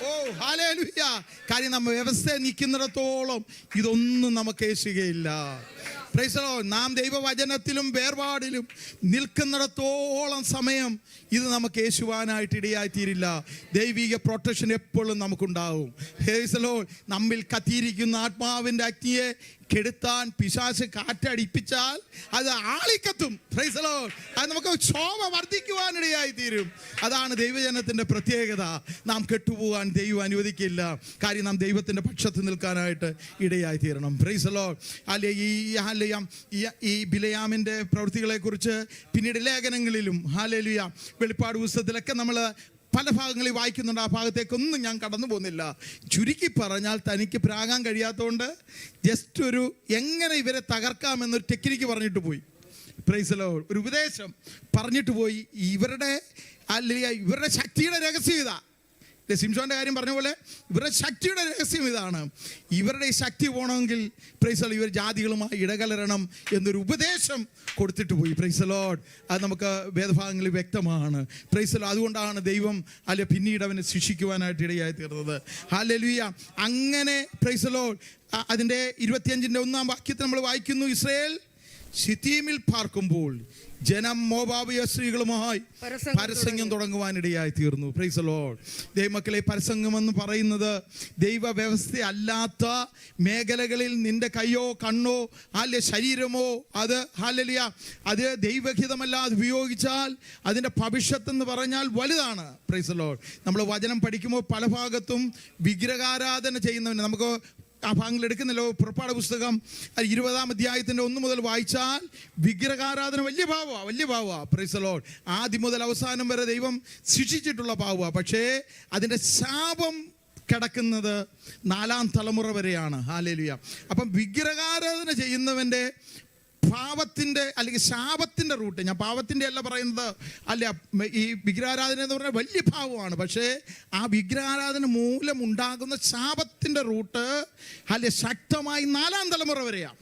ഓ ഹല്ലേലൂയ. കാര്യം നമ്മ വ്യവസ്ഥ നിൽക്കുന്നിടത്തോളം ഇതൊന്നും നമുക്ക് ഏശുകയില്ല. Price the lord. നാം ദൈവവചനത്തിലും വേർപാടിലും നിൽക്കുന്നിടത്തോളം സമയം ഇത് നമുക്ക് യേശുവാനായിട്ട് ഇടയായിത്തീരില്ല. ദൈവിക പ്രൊട്ടക്ഷൻ എപ്പോഴും നമുക്കുണ്ടാവും. Price the Lord. നമ്മിൽ കത്തിയിരിക്കുന്ന ആത്മാവിൻ്റെ അഗ്നിയെ കെടുത്താൻ പിശാച് കാറ്റടിപ്പിച്ചാൽ അത് ആളിക്കത്തും. Price the Lord. അത് നമുക്ക് ശോഭ വർദ്ധിക്കുവാനിടയായി തീരും. അതാണ് ദൈവജനത്തിൻ്റെ പ്രത്യേകത. നാം കെട്ടുപോകാൻ ദൈവം അനുവദിക്കില്ല. കാര്യം നാം ദൈവത്തിൻ്റെ പക്ഷത്ത് നിൽക്കാനായിട്ട് ഇടയായി തീരണം. Price the Lord. ഈ ബിലയാമിൻ്റെ പ്രവൃത്തികളെക്കുറിച്ച് പിന്നീട് ലേഖനങ്ങളിലും ഹല്ലേലൂയ വെളിപ്പാട് പുസ്തകത്തിലൊക്കെ നമ്മൾ പല ഭാഗങ്ങളിൽ വായിക്കുന്നുണ്ട്. ആ ഭാഗത്തേക്കൊന്നും ഞാൻ കടന്നു പോകുന്നില്ല. ചുരുക്കി പറഞ്ഞാൽ തനിക്ക് പ്രാകാൻ കഴിയാത്തതുകൊണ്ട് ജസ്റ്റ് ഒരു എങ്ങനെ ഇവരെ തകർക്കാമെന്നൊരു ടെക്നിക്ക് പറഞ്ഞിട്ട് പോയി. Price the Lord. ഒരു ഉപദേശം പറഞ്ഞിട്ട് പോയി. ഇവരുടെ ശക്തിയുടെ രഹസ്യം ഇതാ. സിംസോന്റെ കാര്യം പറഞ്ഞ പോലെ ഇവരുടെ ശക്തിയുടെ രഹസ്യം ഇതാണ്. ഇവരുടെ ഈ ശക്തി പോകണമെങ്കിൽ പ്രൈസ് ദി ലോർഡ് ഇവർ ജാതികളുമായി ഇടകലരണം എന്നൊരു ഉപദേശം കൊടുത്തിട്ട് പോയി. Price the Lord. അത് നമുക്ക് വേദഭാഗങ്ങളിൽ വ്യക്തമാണ്. Price the Lord. അതുകൊണ്ടാണ് ദൈവം പിന്നീട് അവനെ ശിക്ഷിക്കുവാനായിട്ട് ഇടയായി തീർന്നത്. ഹല്ലേലൂയ. അങ്ങനെ പ്രൈസ് ദി ലോർഡ് അതിൻ്റെ 25-ന്റെ 1-ാം വാക്യത്തിൽ നമ്മൾ വായിക്കുന്നു, ഇസ്രായേൽ ശിത്തീമിൽ പാർക്കുമ്പോൾ ജനം മോവാബിയ സ്ത്രീകളുമായി പരസംഗം തുടങ്ങുവാനിടയായി തീർന്നു. Praise the Lord. ദൈവമക്കളെ, പരസംഗം എന്ന് പറയുന്നത് ദൈവ വ്യവസ്ഥ അല്ലാത്ത മേഖലകളിൽ നിന്റെ കയ്യോ കണ്ണോ അല്ലെ ശരീരമോ അത് ഹല്ലേലൂയ അത് ദൈവഹിതമല്ലാതെ ഉപയോഗിച്ചാൽ അതിൻ്റെ ഭവിഷ്യത്ത് എന്ന് പറഞ്ഞാൽ വലുതാണ്. Price the Lord. നമ്മൾ വചനം പഠിക്കുമ്പോൾ പല ഭാഗത്തും വിഗ്രഹാരാധന ചെയ്യുന്നവന് നമുക്ക് ആ ഭാഗങ്ങൾ എടുക്കുന്നല്ലോ. പുറപ്പാട് പുസ്തകം 20-ാം അധ്യായത്തിൻ്റെ 1 മുതൽ വായിച്ചാൽ വിഗ്രഹാരാധന വലിയ പാവമാണ്. Price the Lord. ആദ്യം മുതൽ അവസാനം വരെ ദൈവം ശിക്ഷിച്ചിട്ടുള്ള പാവമാണ്. പക്ഷേ അതിൻ്റെ ശാപം കിടക്കുന്നത് 4-ാം തലമുറ വരെയാണ്. ഹല്ലേലൂയ. അപ്പം വിഗ്രഹാരാധന ചെയ്യുന്നവൻ്റെ പാവത്തിൻ്റെ അല്ലെങ്കിൽ ശാപത്തിൻ്റെ റൂട്ട്, ഞാൻ പാവത്തിൻ്റെ അല്ല പറയുന്നത്, അല്ല ഈ വിഗ്രഹാരാധന എന്ന് പറഞ്ഞാൽ വലിയ പാവമാണ്. പക്ഷേ ആ വിഗ്രഹാരാധന മൂലം ഉണ്ടാകുന്ന ശാപത്തിൻ്റെ റൂട്ട് അല്ലെ ശക്തമായി 4-ാം തലമുറ വരെയാണ്.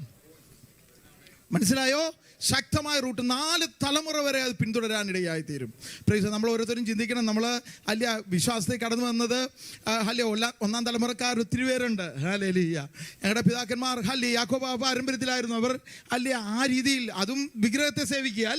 മനസ്സിലായോ? ശക്തമായ റൂട്ട് 4 തലമുറ വരെ അത് പിന്തുടരാനിടയായി തീരും. പ്രൈസ്. നമ്മൾ ഓരോരുത്തരും ചിന്തിക്കണം, നമ്മൾ അല്ല വിശ്വാസത്തിൽ കടന്നു വന്നത് അല്ലെ 1-ാം തലമുറക്കാർ ഒത്തിരി പേരുണ്ട്. ഹല്ലേലൂയ. ഞങ്ങളുടെ പിതാക്കന്മാർ യാക്കോബ് പാരമ്പര്യത്തിലായിരുന്നു. അവർ അല്ലെ ആ രീതിയിൽ അതും വിഗ്രഹത്തെ സേവിക്കുക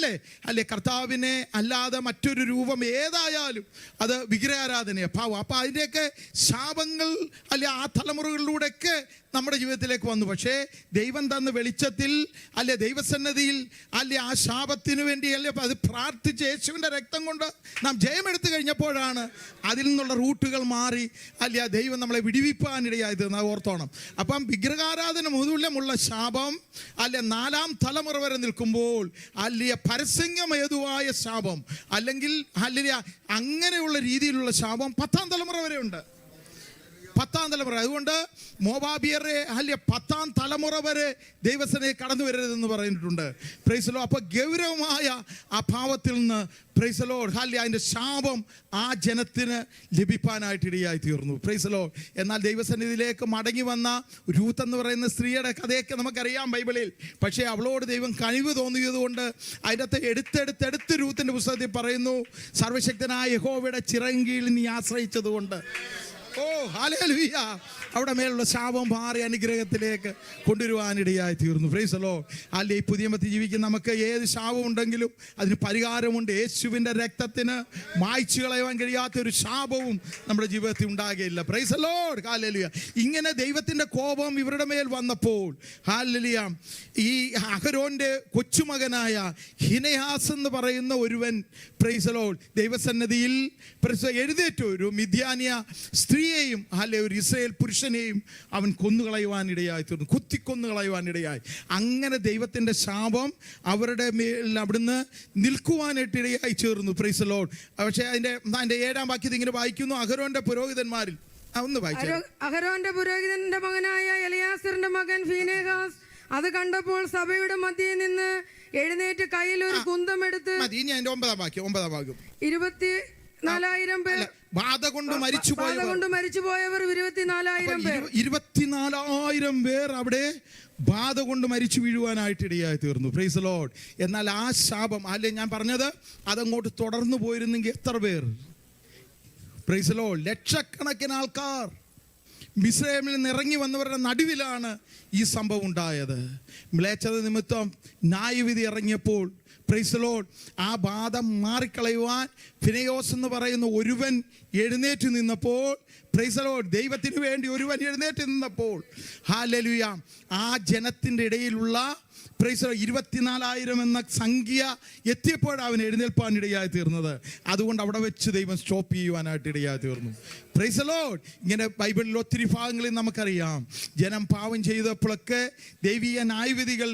അല്ലേ കർത്താവിനെ അല്ലാതെ മറ്റൊരു രൂപം ഏതായാലും അത് വിഗ്രഹാരാധനയാണ്, പാവം. അപ്പം അതിൻ്റെയൊക്കെ ശാപങ്ങൾ അല്ലെ ആ തലമുറകളിലൂടെയൊക്കെ നമ്മുടെ ജീവിതത്തിലേക്ക് വന്നു. പക്ഷേ ദൈവം തന്ന വെളിച്ചത്തിൽ അല്ലെ ദൈവസന്നദ്ധിയിൽ അല്ലെ ആ ശാപത്തിന് വേണ്ടി അല്ലെ അത് പ്രാർത്ഥിച്ച് യേശുവിൻ്റെ രക്തം കൊണ്ട് നാം ജയമെടുത്തു കഴിഞ്ഞപ്പോഴാണ് അതിൽ നിന്നുള്ള റൂട്ടുകൾ മാറി അല്ലെ ദൈവം നമ്മളെ വിടിവിപ്പാനിടയായി തീർന്നത്. ഓർത്തോണം. അപ്പം വിഗ്രഹാരാധന മൂലമുള്ള ശാപം അല്ലെ 4-ാം തലമുറ വരെ നിൽക്കുമ്പോൾ അല്ലെ പരസംഗമേതുവായ ശാപം അല്ലെങ്കിൽ അല്ലെ അങ്ങനെയുള്ള രീതിയിലുള്ള ശാപം 10-ാം തലമുറ വരെ ഉണ്ട്. 10-ാം തലമുറ. അതുകൊണ്ട് മോവാബിയരെ അല്ലെ 10-ാം തലമുറ വരെ ദൈവസേനയെ കടന്നു വരരുതെന്ന് പറഞ്ഞിട്ടുണ്ട്. Price the Lord. അപ്പോൾ ഗൗരവമായ ആ ഭാവത്തിൽ നിന്ന് പ്രൈസ് ദി ലോർഡ് അതിൻ്റെ ശാപം ആ ജനത്തിന് ലഭിക്കാനായിട്ട് ഇടയായി തീർന്നു. Praise the lord. എന്നാൽ ദൈവസന്നിധിയിലേക്ക് മടങ്ങി വന്ന രൂത്ത് എന്ന് പറയുന്ന സ്ത്രീയുടെ കഥയൊക്കെ നമുക്കറിയാം ബൈബിളിൽ. പക്ഷേ അവളോട് ദൈവം കഴിവ് തോന്നിയതുകൊണ്ട് അതിൻ്റെ അകത്ത് എടുത്ത് രൂത്തിൻ്റെ പുസ്തകത്തിൽ പറയുന്നു, സർവശക്തനായ യഹോവയുടെ ചിറങ്കീഴിൽ നീ ആശ്രയിച്ചതുകൊണ്ട്. ഓ ഹല്ലേലൂയ. അവിടെ മേലുള്ള ശാപം മാറി അനുഗ്രഹത്തിലേക്ക് കൊണ്ടുവരുവാനിടയായി തീർന്നു. Praise the lord. അല്ലേ ഈ പുതിയ മത്തി ജീവിക്കുന്ന നമുക്ക് ഏത് ശാപം ഉണ്ടെങ്കിലും അതിന് പരിഹാരമുണ്ട്. യേശുവിൻ്റെ രക്തത്തിന് മായ്ച്ചു കളയാൻ കഴിയാത്തൊരു ശാപവും നമ്മുടെ ജീവിതത്തിൽ ഉണ്ടാകുകയില്ല. Price the lord. ഹല്ലേലൂയ. ഇങ്ങനെ ദൈവത്തിൻ്റെ കോപം ഇവരുടെ മേൽ വന്നപ്പോൾ ഹല്ലേലൂയ ഈ അഹരോന്റെ കൊച്ചുമകനായ ഹിനെഹാസ് എന്ന് പറയുന്ന ഒരുവൻ പ്രൈസ് ദി ലോർഡ് ദൈവസന്നിധിയിൽ എഴുന്നേറ്റു ഒരു മിദ്യാനിയ സ്ത്രീയെയും അല്ലെ ഒരു ഇസ്രായേൽ പുരുഷനെയും അവൻ കൊന്നുകളയുവാനിടയായി തീർന്നു, കുത്തിക്കൊന്നുകളയുവാനിടയായി. അങ്ങനെ ദൈവത്തിൻ്റെ ശാപം അവരുടെ മേൽ അവിടുന്ന് നിൽക്കുവാനായിട്ട് ഇടയായി ചേർന്നു. Price the lord. പക്ഷേ അതിൻ്റെ 7-ാം വാക്യത്തിൽ ഇങ്ങനെ വായിക്കുന്നു, അഹരോന്റെ പുരോഹിതന്മാരിൽ ഒന്ന് വായിച്ചു. അഹരോന്റെ പുരോഹിതന്റെ മകനായ എലിയാസറിന്റെ മകൻ ഫീനെഹാസ് അത് കണ്ടപ്പോൾ സഭയുടെ മധ്യേ നിന്ന് എഴുന്നേറ്റ് കയ്യിൽ ഒരു കുന്തമെടുത്ത് ഇനി അതിന്റെ 9-ാം വാക്യം 24,000 പേർ ബാധ കൊണ്ട് മരിച്ചുപോയവർ 24,000 പേർ 24,000 പേർ അവിടെ ബാധ കൊണ്ട് മരിച്ചു വീഴുവാനായിട്ട് ഇടയായി തീർന്നു. Praise the lord. എന്നാൽ ആ ശാപം അല്ലെ ഞാൻ പറഞ്ഞത്, അതങ്ങോട്ട് തുടർന്നു പോയിരുന്നെങ്കിൽ എത്ര പേർ? Price the Lord. ലക്ഷക്കണക്കിന് ആൾക്കാർ മിസ്രൈമിൽ നിന്ന് ഇറങ്ങി വന്നവരുടെ നടുവിലാണ് ഈ സംഭവം ഉണ്ടായത്. മ്ലേച്ഛത നിമിത്തം ന്യായവിധി ഇറങ്ങിയപ്പോൾ പ്രൈസ് ദി ലോർഡ് ആ ബാധ മാറിക്കളയുവാൻ ഫിനെയോസ് എന്ന് പറയുന്ന ഒരുവൻ എഴുന്നേറ്റ് നിന്നപ്പോൾ, പ്രൈസ് ദി ലോർഡ്, ദൈവത്തിന് വേണ്ടി ഒരുവൻ എഴുന്നേറ്റ് നിന്നപ്പോൾ, ഹല്ലേലൂയ, ആ ജനത്തിൻ്റെ ഇടയിലുള്ള പ്രൈസ് ദി ലോർഡ് 24,000 എന്ന സംഖ്യ എത്തിയപ്പോഴാണ് അവൻ എഴുന്നേൽപ്പാൻ ഇടയായി തീർന്നത്. അതുകൊണ്ട് അവിടെ വെച്ച് ദൈവം സ്റ്റോപ്പ് ചെയ്യുവാനായിട്ട് ഇടയായി തീർന്നു. Praise the Lord. ഇങ്ങനെ ബൈബിളിൽ ഒത്തിരി ഭാഗങ്ങളിൽ നമുക്കറിയാം, ജനം പാവം ചെയ്തപ്പോഴൊക്കെ ദൈവീയ ന്യായവിധികൾ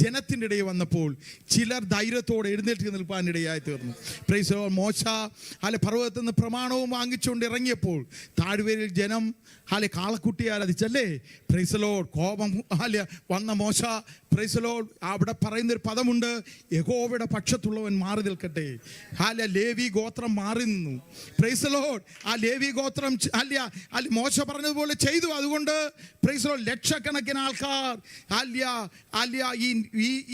ജനത്തിൻ്റെ ഇടയിൽ വന്നപ്പോൾ ചിലർ ധൈര്യത്തോടെ എഴുന്നേറ്റ് നിൽപ്പാൻ ഇടയായി തീർന്നു. Praise the Lord. മോശ പർവ്വതത്തിൽ നിന്ന് പ്രമാണവും വാങ്ങിച്ചുകൊണ്ട് ഇറങ്ങിയപ്പോൾ താഴ്വരയിൽ ജനം കാളക്കുട്ടിയെ ആരാധിച്ചല്ലേ? Price the Lord. കോപം വന്ന മോശ, പ്രൈസ് ദി ലോർഡ്, അവിടെ പറയുന്നൊരു പദമുണ്ട്, യഹോവയുടെ പക്ഷത്തുള്ളവൻ മാറി നിൽക്കട്ടെ. ലേവി ഗോത്രം മാറി നിന്നു. Price the Lord. ആ ലേവി ഗോത്രം മോശ പറഞ്ഞതുപോലെ ചെയ്തു. അതുകൊണ്ട് പ്രൈസ് ദി ലോർഡ് ലക്ഷക്കണക്കിന് ആൾക്കാർ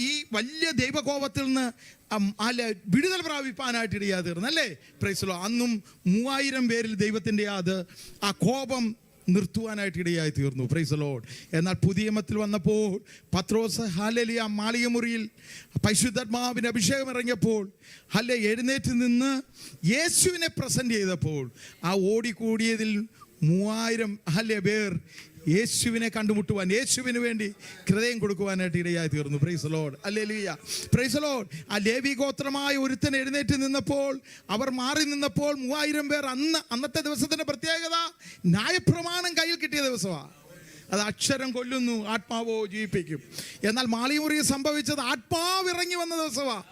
ഈ വലിയ ദൈവകോപത്തിൽ നിന്ന് വിടുതൽ പ്രാപിപ്പാനായിട്ട് ഇടയാ തീർന്നല്ലേ? Praise the lord. അന്നും 3000 പേരിൽ ദൈവത്തിൻ്റെ ആ കോപം നിർത്തുവാനായിട്ട് ഇടയായി തീർന്നു. Praise the lord. എന്നാൽ പുതിയ നിയമത്തിൽ വന്നപ്പോൾ പത്രോസ് ഹല്ലേലൂയ മാളികമുറിയിൽ പരിശുദ്ധാത്മാവിന്റെ അഭിഷേകം ഇറങ്ങിയപ്പോൾ എഴുന്നേറ്റ് നിന്ന് യേശുവിനെ പ്രസന്റ് ചെയ്തപ്പോൾ ആ ഓടിക്കൂടിയതിൽ 3000 പേർ യേശുവിനെ കണ്ടുമുട്ടുവാൻ, യേശുവിന് വേണ്ടി ഹൃദയം കൊടുക്കുവാനായിട്ട് ഇടയായി തീർന്നു. Praise the lord. Hallelujah. Price the Lord. ആ ലേവി ഗോത്രമായ ഒരുത്തൻ എഴുന്നേറ്റ് നിന്നപ്പോൾ, അവർ മാറി നിന്നപ്പോൾ 3000 പേർ അന്നത്തെ ദിവസത്തിന്റെ പ്രത്യേകത ന്യായപ്രമാണം കയ്യിൽ കിട്ടിയ ദിവസമാണ്. അത് അക്ഷരം കൊല്ലുന്നു, ആത്മാവോ ജീവിപ്പിക്കും. എന്നാൽ മാളികമുറിയിൽ സംഭവിച്ചത് ആത്മാവ് ഇറങ്ങി വന്ന ദിവസമാണ്.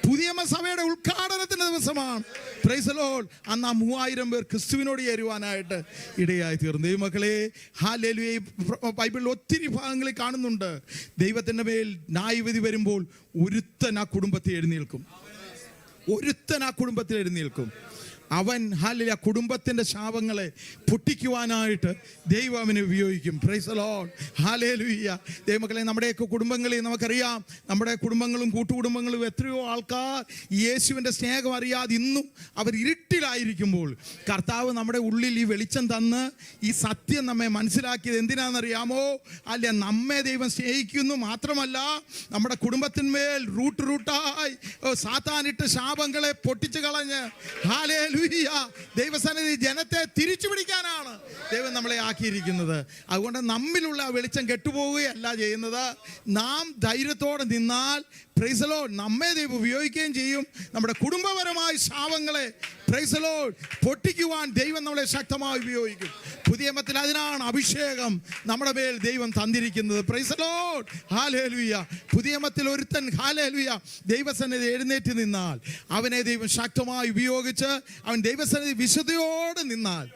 പുതിയ സഭയുടെ ഉദ്ഘാടനത്തിന്റെ ദിവസമാണ്. Price the Lord. അന്ന് ആ 3000 പേർ ക്രിസ്തുവിനോട് ചേരുവാനായിട്ട് ഇടയായി തീർന്നു. ദൈവമക്കളെ, ഹല്ലേലൂയ. ബൈബിളിൽ ഒത്തിരി ഭാഗങ്ങളിൽ കാണുന്നുണ്ട്, ദൈവത്തിൻ്റെ മേൽ ന്യായവിധി വരുമ്പോൾ ഒരുത്തൻ ആ കുടുംബത്തിൽ എഴുന്നേൽക്കും. അവൻ ഹല്ലേലൂയ കുടുംബത്തിൻ്റെ ശാപങ്ങളെ പൊട്ടിക്കുവാനായിട്ട് ദൈവം അവനെ ഉപയോഗിക്കും. Price the lord. ഹല്ലേലൂയ. ദൈവമക്കളെ, നമ്മുടെയൊക്കെ കുടുംബങ്ങളിൽ നമുക്കറിയാം, നമ്മുടെ കുടുംബങ്ങളും കൂട്ടുകുടുംബങ്ങളും എത്രയോ ആൾക്കാർ യേശുവിൻ്റെ സ്നേഹം അറിയാതെ ഇന്നും അവർ ഇരുട്ടിലായിരിക്കുമ്പോൾ കർത്താവ് നമ്മുടെ ഉള്ളിൽ ഈ വെളിച്ചം തന്ന് ഈ സത്യം നമ്മെ മനസ്സിലാക്കിയത് എന്തിനാണെന്നറിയാമോ? നമ്മെ ദൈവം സ്നേഹിക്കുന്നു മാത്രമല്ല, നമ്മുടെ കുടുംബത്തിന്മേൽ റൂട്ടായി സാത്താനിട്ട് ശാപങ്ങളെ പൊട്ടിച്ചു കളഞ്ഞ് ഹല്ലേലൂയ ദൈവസന്നിധി ജനത്തെ തിരിച്ചു പിടിക്കാനാണ് ദൈവം നമ്മളെ ആക്കിയിരിക്കുന്നത്. അതുകൊണ്ട് നമ്മിലുള്ള വെളിച്ചം കെട്ടുപോവുകയല്ല ചെയ്യുന്നത്. നാം ധൈര്യത്തോടെ നിന്നാൽ പ്രൈസ് ദി ലോർഡ് നമ്മെ ദൈവം ഉപയോഗിക്കുകയും ചെയ്യും. നമ്മുടെ കുടുംബപരമായ ശാപങ്ങളെ പ്രൈസ് ദി ലോർഡ് പൊട്ടിക്കുവാൻ ദൈവം നമ്മളെ ശക്തമായി ഉപയോഗിക്കും. പുതിയ നിയമത്തിൽ അതിനാണ് അഭിഷേകം നമ്മുടെ മേൽ ദൈവം തന്നിരിക്കുന്നത്. Price the lord. ഹല്ലേലൂയ. പുതിയ നിയമത്തിൽ ഒരുത്തൻ ഹല്ലേലൂയ ദൈവസന്നിധി എഴുന്നേറ്റ് നിന്നാൽ അവനെ ദൈവം ശക്തമായി ഉപയോഗിച്ച് അവൻ ദൈവസന്നിധി വിശുദ്ധിയോടെ നിന്നാൽ,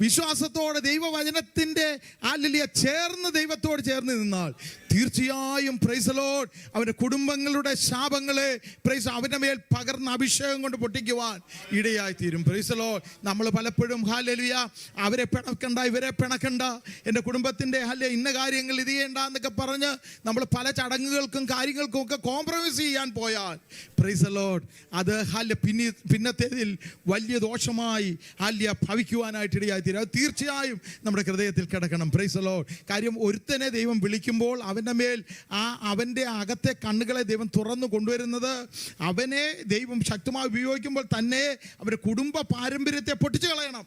വിശ്വാസത്തോടെ ദൈവവചനത്തിൻ്റെ ഹല്ലേലൂയ ചേർന്ന് ദൈവത്തോട് ചേർന്ന് നിന്നാൽ തീർച്ചയായും പ്രൈസ് ദി ലോർഡ് അവൻ്റെ കുടുംബങ്ങളുടെ ശാപങ്ങളെ പ്രൈസ് അവൻ്റെ മേൽ പകർന്ന അഭിഷേകം കൊണ്ട് പൊട്ടിക്കുവാൻ ഇടയായി തീരും. Price the Lord. നമ്മൾ പലപ്പോഴും ഹല്ലേലൂയ അവരെ പിണക്കണ്ട, ഇവരെ പിണക്കണ്ട, എൻ്റെ കുടുംബത്തിൻ്റെ ഇന്ന കാര്യങ്ങൾ ഇത് ചെയ്യണ്ട എന്നൊക്കെ പറഞ്ഞ് നമ്മൾ പല ചടങ്ങുകൾക്കും കാര്യങ്ങൾക്കും ഒക്കെ കോംപ്രമൈസ് ചെയ്യാൻ പോയാൽ പ്രൈസ് ദി ലോർഡ് അത് പിന്നത്തേതിൽ വലിയ ദോഷമായി ഭവിക്കുവാനായിട്ട് ഇടയായി തീരും. അത് തീർച്ചയായും നമ്മുടെ ഹൃദയത്തിൽ കിടക്കണം. Price the Lord. കാര്യം ഒരുത്തനെ ദൈവം വിളിക്കുമ്പോൾ അവൻ്റെ മേൽ അവൻ്റെ അകത്തെ കണ്ണുകളെ ദൈവം തുറന്നു കൊണ്ടുവരുന്നത്, അവനെ ദൈവം ശക്തമായി ഉപയോഗിക്കുമ്പോൾ തന്നെ അവരുടെ കുടുംബ പാരമ്പര്യത്തെ പൊട്ടിച്ചു കളയണം.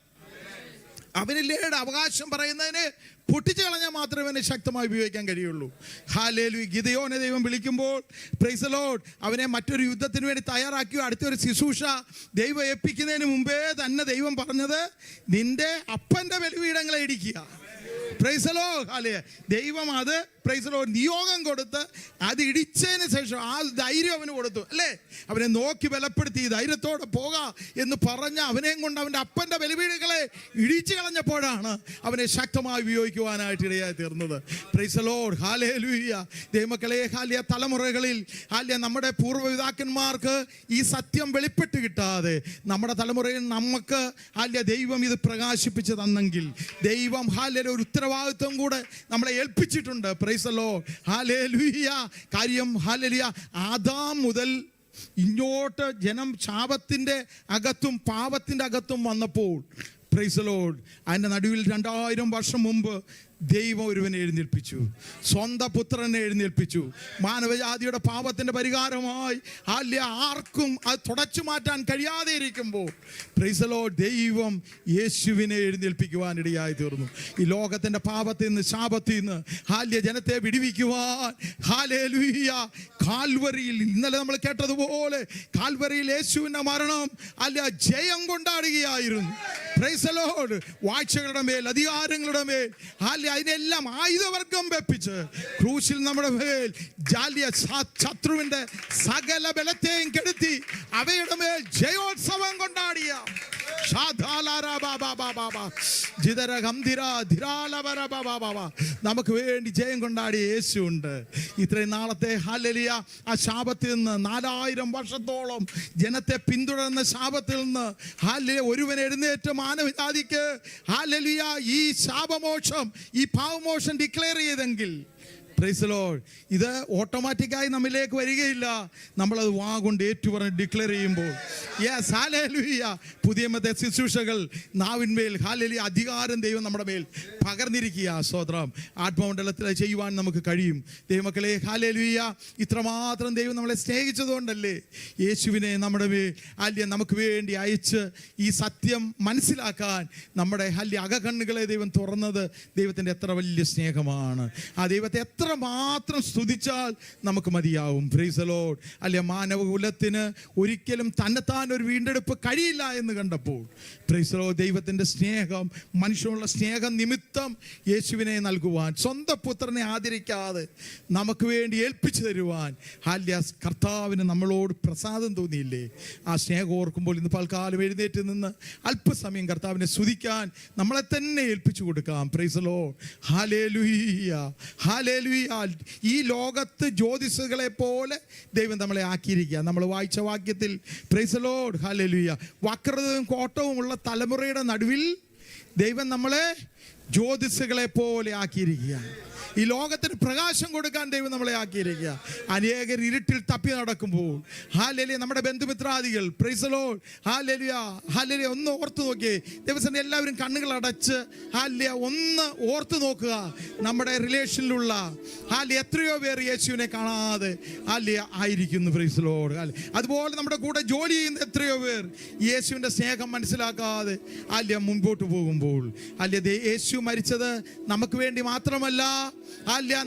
അവനില്ലേടെ അവകാശം പറയുന്നതിന് പൊട്ടിച്ചു കളഞ്ഞാൽ മാത്രമേ അവനെ ശക്തമായി ഉപയോഗിക്കാൻ കഴിയുള്ളൂ. ഹല്ലേലൂയ. ഗിദെയോനെ ദൈവം വിളിക്കുമ്പോൾ പ്രൈസ് ദി ലോർഡ് അവനെ മറ്റൊരു യുദ്ധത്തിന് വേണ്ടി തയ്യാറാക്കിയോ അടുത്തൊരു ശുശ്രൂഷ ദൈവം ഏൽപ്പിക്കുന്നതിന് മുമ്പേ തന്നെ ദൈവം പറഞ്ഞത്, നിന്റെ അപ്പൻ്റെ ബലിപീഠങ്ങളെ ഇടിക്കുക. Praise the lord. ഹല്ലേലൂയ. ദൈവം അത് പ്രൈസ് ദി ലോർഡ് നിയോഗം കൊടുത്ത് അത് ഇടിച്ചതിന് ശേഷം ആ ധൈര്യം അവന് കൊടുത്തു അല്ലേ. അവനെ നോക്കി ബലപ്പെടുത്തി ധൈര്യത്തോടെ പോകാം എന്ന് പറഞ്ഞ അവനെയും കൊണ്ട് അവൻ്റെ അപ്പൻ്റെ ബലിപീഠങ്ങളെ ഇടിച്ചു കളഞ്ഞപ്പോഴാണ് അവനെ ശക്തമായി ഉപയോഗിക്കുവാനായിട്ട് ഇടയായി തീർന്നത്. Price the lord. ഹല്ലേലൂയ. ദൈവമക്കളെ, ഹല്ലേലൂയ. തലമുറകളിൽ ഹല്ലേലൂയ നമ്മുടെ പൂർവ്വപിതാക്കന്മാർക്ക് ഈ സത്യം വെളിപ്പെട്ട് കിട്ടാതെ നമ്മുടെ തലമുറയിൽ നമുക്ക് ഹല്ലേലൂയ ദൈവം ഇത് പ്രകാശിപ്പിച്ച് തന്നെങ്കിൽ ദൈവം ഹല്ലേലൂയ ഒരു ഉത്തരവാദിത്വം കൂടെ നമ്മളെ ഏൽപ്പിച്ചിട്ടുണ്ട്. Praise the lord. ഹല്ലേലൂയ. കാര്യം ഹല്ലേലൂയ ആദാം മുതൽ ഇങ്ങോട്ട് ജനം ശാപത്തിൻ്റെ അകത്തും പാപത്തിൻ്റെ അകത്തും വന്നപ്പോൾ പ്രൈസ് ദി ലോർഡ് അതിൻ്റെ നടുവിൽ 2000 വർഷം മുമ്പ് ദൈവം ഒരുവനെ എഴുന്നേൽപ്പിച്ചു, സ്വന്തം പുത്രനെ എഴുന്നേൽപ്പിച്ചു. മാനവജാതിയുടെ പാപത്തിൻ്റെ പരിഹാരമായി ആർക്കും അത് തുടച്ചു മാറ്റാൻ കഴിയാതെ ഇരിക്കുമ്പോൾ പ്രൈസ് ദി ലോർഡ് ദൈവം യേശുവിനെ എഴുന്നേൽപ്പിക്കുവാനിടയായി തീർന്നു. ഈ ലോകത്തിൻ്റെ പാപത്തിൽ നിന്ന് ശാപത്തിൽ നിന്ന് ജനത്തെ വിടുവിക്കുവാൻ ഹല്ലേലൂയ കാൽവരിയിൽ ഇന്നലെ നമ്മൾ കേട്ടതുപോലെ കാൽവരിയിൽ യേശുവിൻ്റെ മരണം ജയം കൊണ്ടാടുകയായിരുന്നു. Praise the lord. വാഴ്ചകളുടെ മേൽ അധികാരങ്ങളുടെ മേൽ അതിനെല്ലാം ആയുധവർഗം വെപ്പിച്ച് ക്രൂശിൽ നമ്മുടെ മേൽ ശത്രുവിന്റെ സകല ബലത്തെയും കെടുത്തി അവയുടെ മേൽ ജയോത്സവം കൊണ്ടാടിയ നമുക്ക് വേണ്ടി ജയം കൊണ്ടാടിയ യേശു ഉണ്ട്. ഇത്രയും നാളത്തെ ഹല്ലേലൂയ ആ ശാപത്തിൽ നിന്ന് 4000 വർഷത്തോളം ജനത്തെ പിന്തുടർന്ന ശാപത്തിൽ നിന്ന് ഹല്ലേലൂയ ഒരുവൻ എഴുന്നേറ്റ് മാനവജാതിക്ക് ഹല്ലേലൂയ ഈ ശാപമോക്ഷം ഈ പാവമോക്ഷം ഡിക്ലെയർ ചെയ്തെങ്കിൽ പ്രൈസ് ദി ലോർഡ് ഇത് ഓട്ടോമാറ്റിക്കായി നമ്മിലേക്ക് വരികയില്ല. നമ്മളത് വാ കൊണ്ട് ഏറ്റുപറഞ്ഞ് ഡിക്ലെയർ ചെയ്യുമ്പോൾ യെസ് ഹല്ലേലൂയ പുതിയ മത ശുശ്രൂഷകൾ നാവിന്മേൽ ഹല്ലേലൂയ അധികാരം ദൈവം നമ്മുടെ മേൽ പകർന്നിരിക്കുക. സ്തോത്രം. ആത്മമണ്ഡലത്തിൽ ചെയ്യുവാൻ നമുക്ക് കഴിയും. ദൈവമക്കളെ ഹല്ലേലൂയ ഇത്രമാത്രം ദൈവം നമ്മളെ സ്നേഹിച്ചതുകൊണ്ടല്ലേ യേശുവിനെ നമ്മുടെ മേൽ നമുക്ക് വേണ്ടി അയച്ച് ഈ സത്യം മനസ്സിലാക്കാൻ നമ്മുടെ അകക്കണ്ണുകളെ ദൈവം തുറന്നത്. ദൈവത്തിൻ്റെ എത്ര വലിയ സ്നേഹമാണ്. ആ ദൈവത്തെ എത്ര മാത്രം സ്തുതിച്ചാൽ നമുക്ക് മതിയാവും. Price the Lord. മാനവകുലത്തിന് ഒരിക്കലും തന്നെത്താൻ ഒരു വീണ്ടെടുപ്പ് കഴിയില്ല എന്ന് കണ്ടപ്പോൾ പ്രൈസ് ദി ലോർഡ് ദൈവത്തിൻ്റെ സ്നേഹം മനുഷ്യനുള്ള സ്നേഹം നിമിത്തം യേശുവിനെ നൽകുവാൻ സ്വന്തം പുത്രനെ ആദരിക്കാതെ നമുക്ക് വേണ്ടി ഏൽപ്പിച്ചു തരുവാൻ കർത്താവിന് നമ്മളോട് പ്രസാദം തോന്നിയില്ലേ? ആ സ്നേഹം ഓർക്കുമ്പോൾ ഇന്ന് പൽക്കാലം എഴുന്നേറ്റ് നിന്ന് അല്പസമയം കർത്താവിനെ സ്തുതിക്കാൻ നമ്മളെ തന്നെ ഏൽപ്പിച്ചു കൊടുക്കാം. Price the lord. Hallelujah hallelujah. ഈ ലോകത്ത് ജ്യോതിസുകളെ പോലെ ദൈവം നമ്മളെ ആക്കിയിരിക്കുക. നമ്മൾ വായിച്ച വാക്യത്തിൽ പ്രൈസ് ദി ലോർഡ് ഹല്ലേലൂയ വക്രതയും കോട്ടവും ഉള്ള തലമുറയുടെ നടുവിൽ ദൈവം നമ്മളെ ജ്യോതിസുകളെ പോലെ ആക്കിയിരിക്കുക. ഈ ലോകത്തിന് പ്രകാശം കൊടുക്കാൻ ദൈവം നമ്മളെ ആക്കിയിരിക്കുക. അനേകർ ഇരുട്ടിൽ തപ്പി നടക്കുമ്പോൾ ഹല്ലേലൂയ നമ്മുടെ ബന്ധുമിത്രാദികൾ praise the lord hallelujah hallelujah ഒന്ന് ഓർത്തു നോക്കിയേ. ദിവസം എല്ലാവരും കണ്ണുകൾ അടച്ച് ഹല്ലേലൂയ ഒന്ന് ഓർത്തു നോക്കുക. നമ്മുടെ റിലേഷനിലുള്ള എത്രയോ പേർ യേശുവിനെ കാണാതെ ഹല്ലേലൂയ ആയിരിക്കുന്നു. Price the Lord. അതുപോലെ നമ്മുടെ കൂടെ ജോലി ചെയ്യുന്ന എത്രയോ പേർ യേശുവിൻ്റെ സ്നേഹം മനസ്സിലാക്കാതെ ഹല്ലേലൂയ മുൻപോട്ട് പോകുമ്പോൾ യേശു മരിച്ചത് നമുക്ക് വേണ്ടി മാത്രമല്ല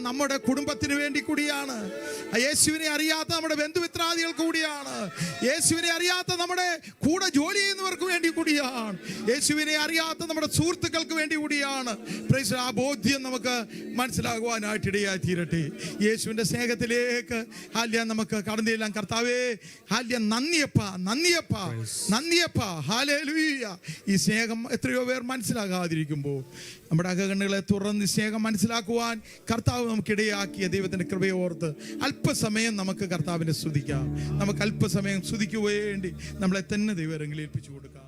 നമ്മുടെ കുടുംബത്തിന് വേണ്ടി കൂടിയാണ്. യേശുവിനെ അറിയാത്ത നമ്മുടെ ബന്ധുമിത്രാദികൾ കൂടിയാണ്. യേശുവിനെ അറിയാത്ത നമ്മുടെ കൂടെ ജോലി ചെയ്യുന്നവർക്ക് വേണ്ടി കൂടിയാണ്. യേശുവിനെ അറിയാത്ത നമ്മുടെ സുഹൃത്തുക്കൾക്ക് വേണ്ടി കൂടിയാണ്. ആ ബോധ്യം നമുക്ക് മനസ്സിലാകുവാനായിട്ട് ഇടയായി തീരട്ടെ. യേശുവിൻ്റെ സ്നേഹത്തിലേക്ക് നമുക്ക് കടന്നില്ല. കർത്താവേ നന്ദിയപ്പാ നന്ദിയപ്പാ നന്ദിയപ്പാ ഹല്ലേലൂയ. ഈ സ്നേഹം എത്രയോ പേർ മനസ്സിലാകാതിരിക്കുമ്പോൾ നമ്മുടെ അകകണ്ണുകളെ തുറന്ന് സ്നേഹം മനസ്സിലാക്കുവാൻ കർത്താവ് നമുക്കിടയാക്കിയ ദൈവത്തിൻ്റെ കൃപയെ ഓർത്ത് അല്പസമയം നമുക്ക് കർത്താവിനെ സ്തുതിക്കാം. നമുക്ക് അല്പസമയം സ്തുതിക്ക് വേണ്ടി നമ്മളെ തന്നെ ദൈവരങ്ങളിൽ ഏൽപ്പിച്ചു കൊടുക്കാം.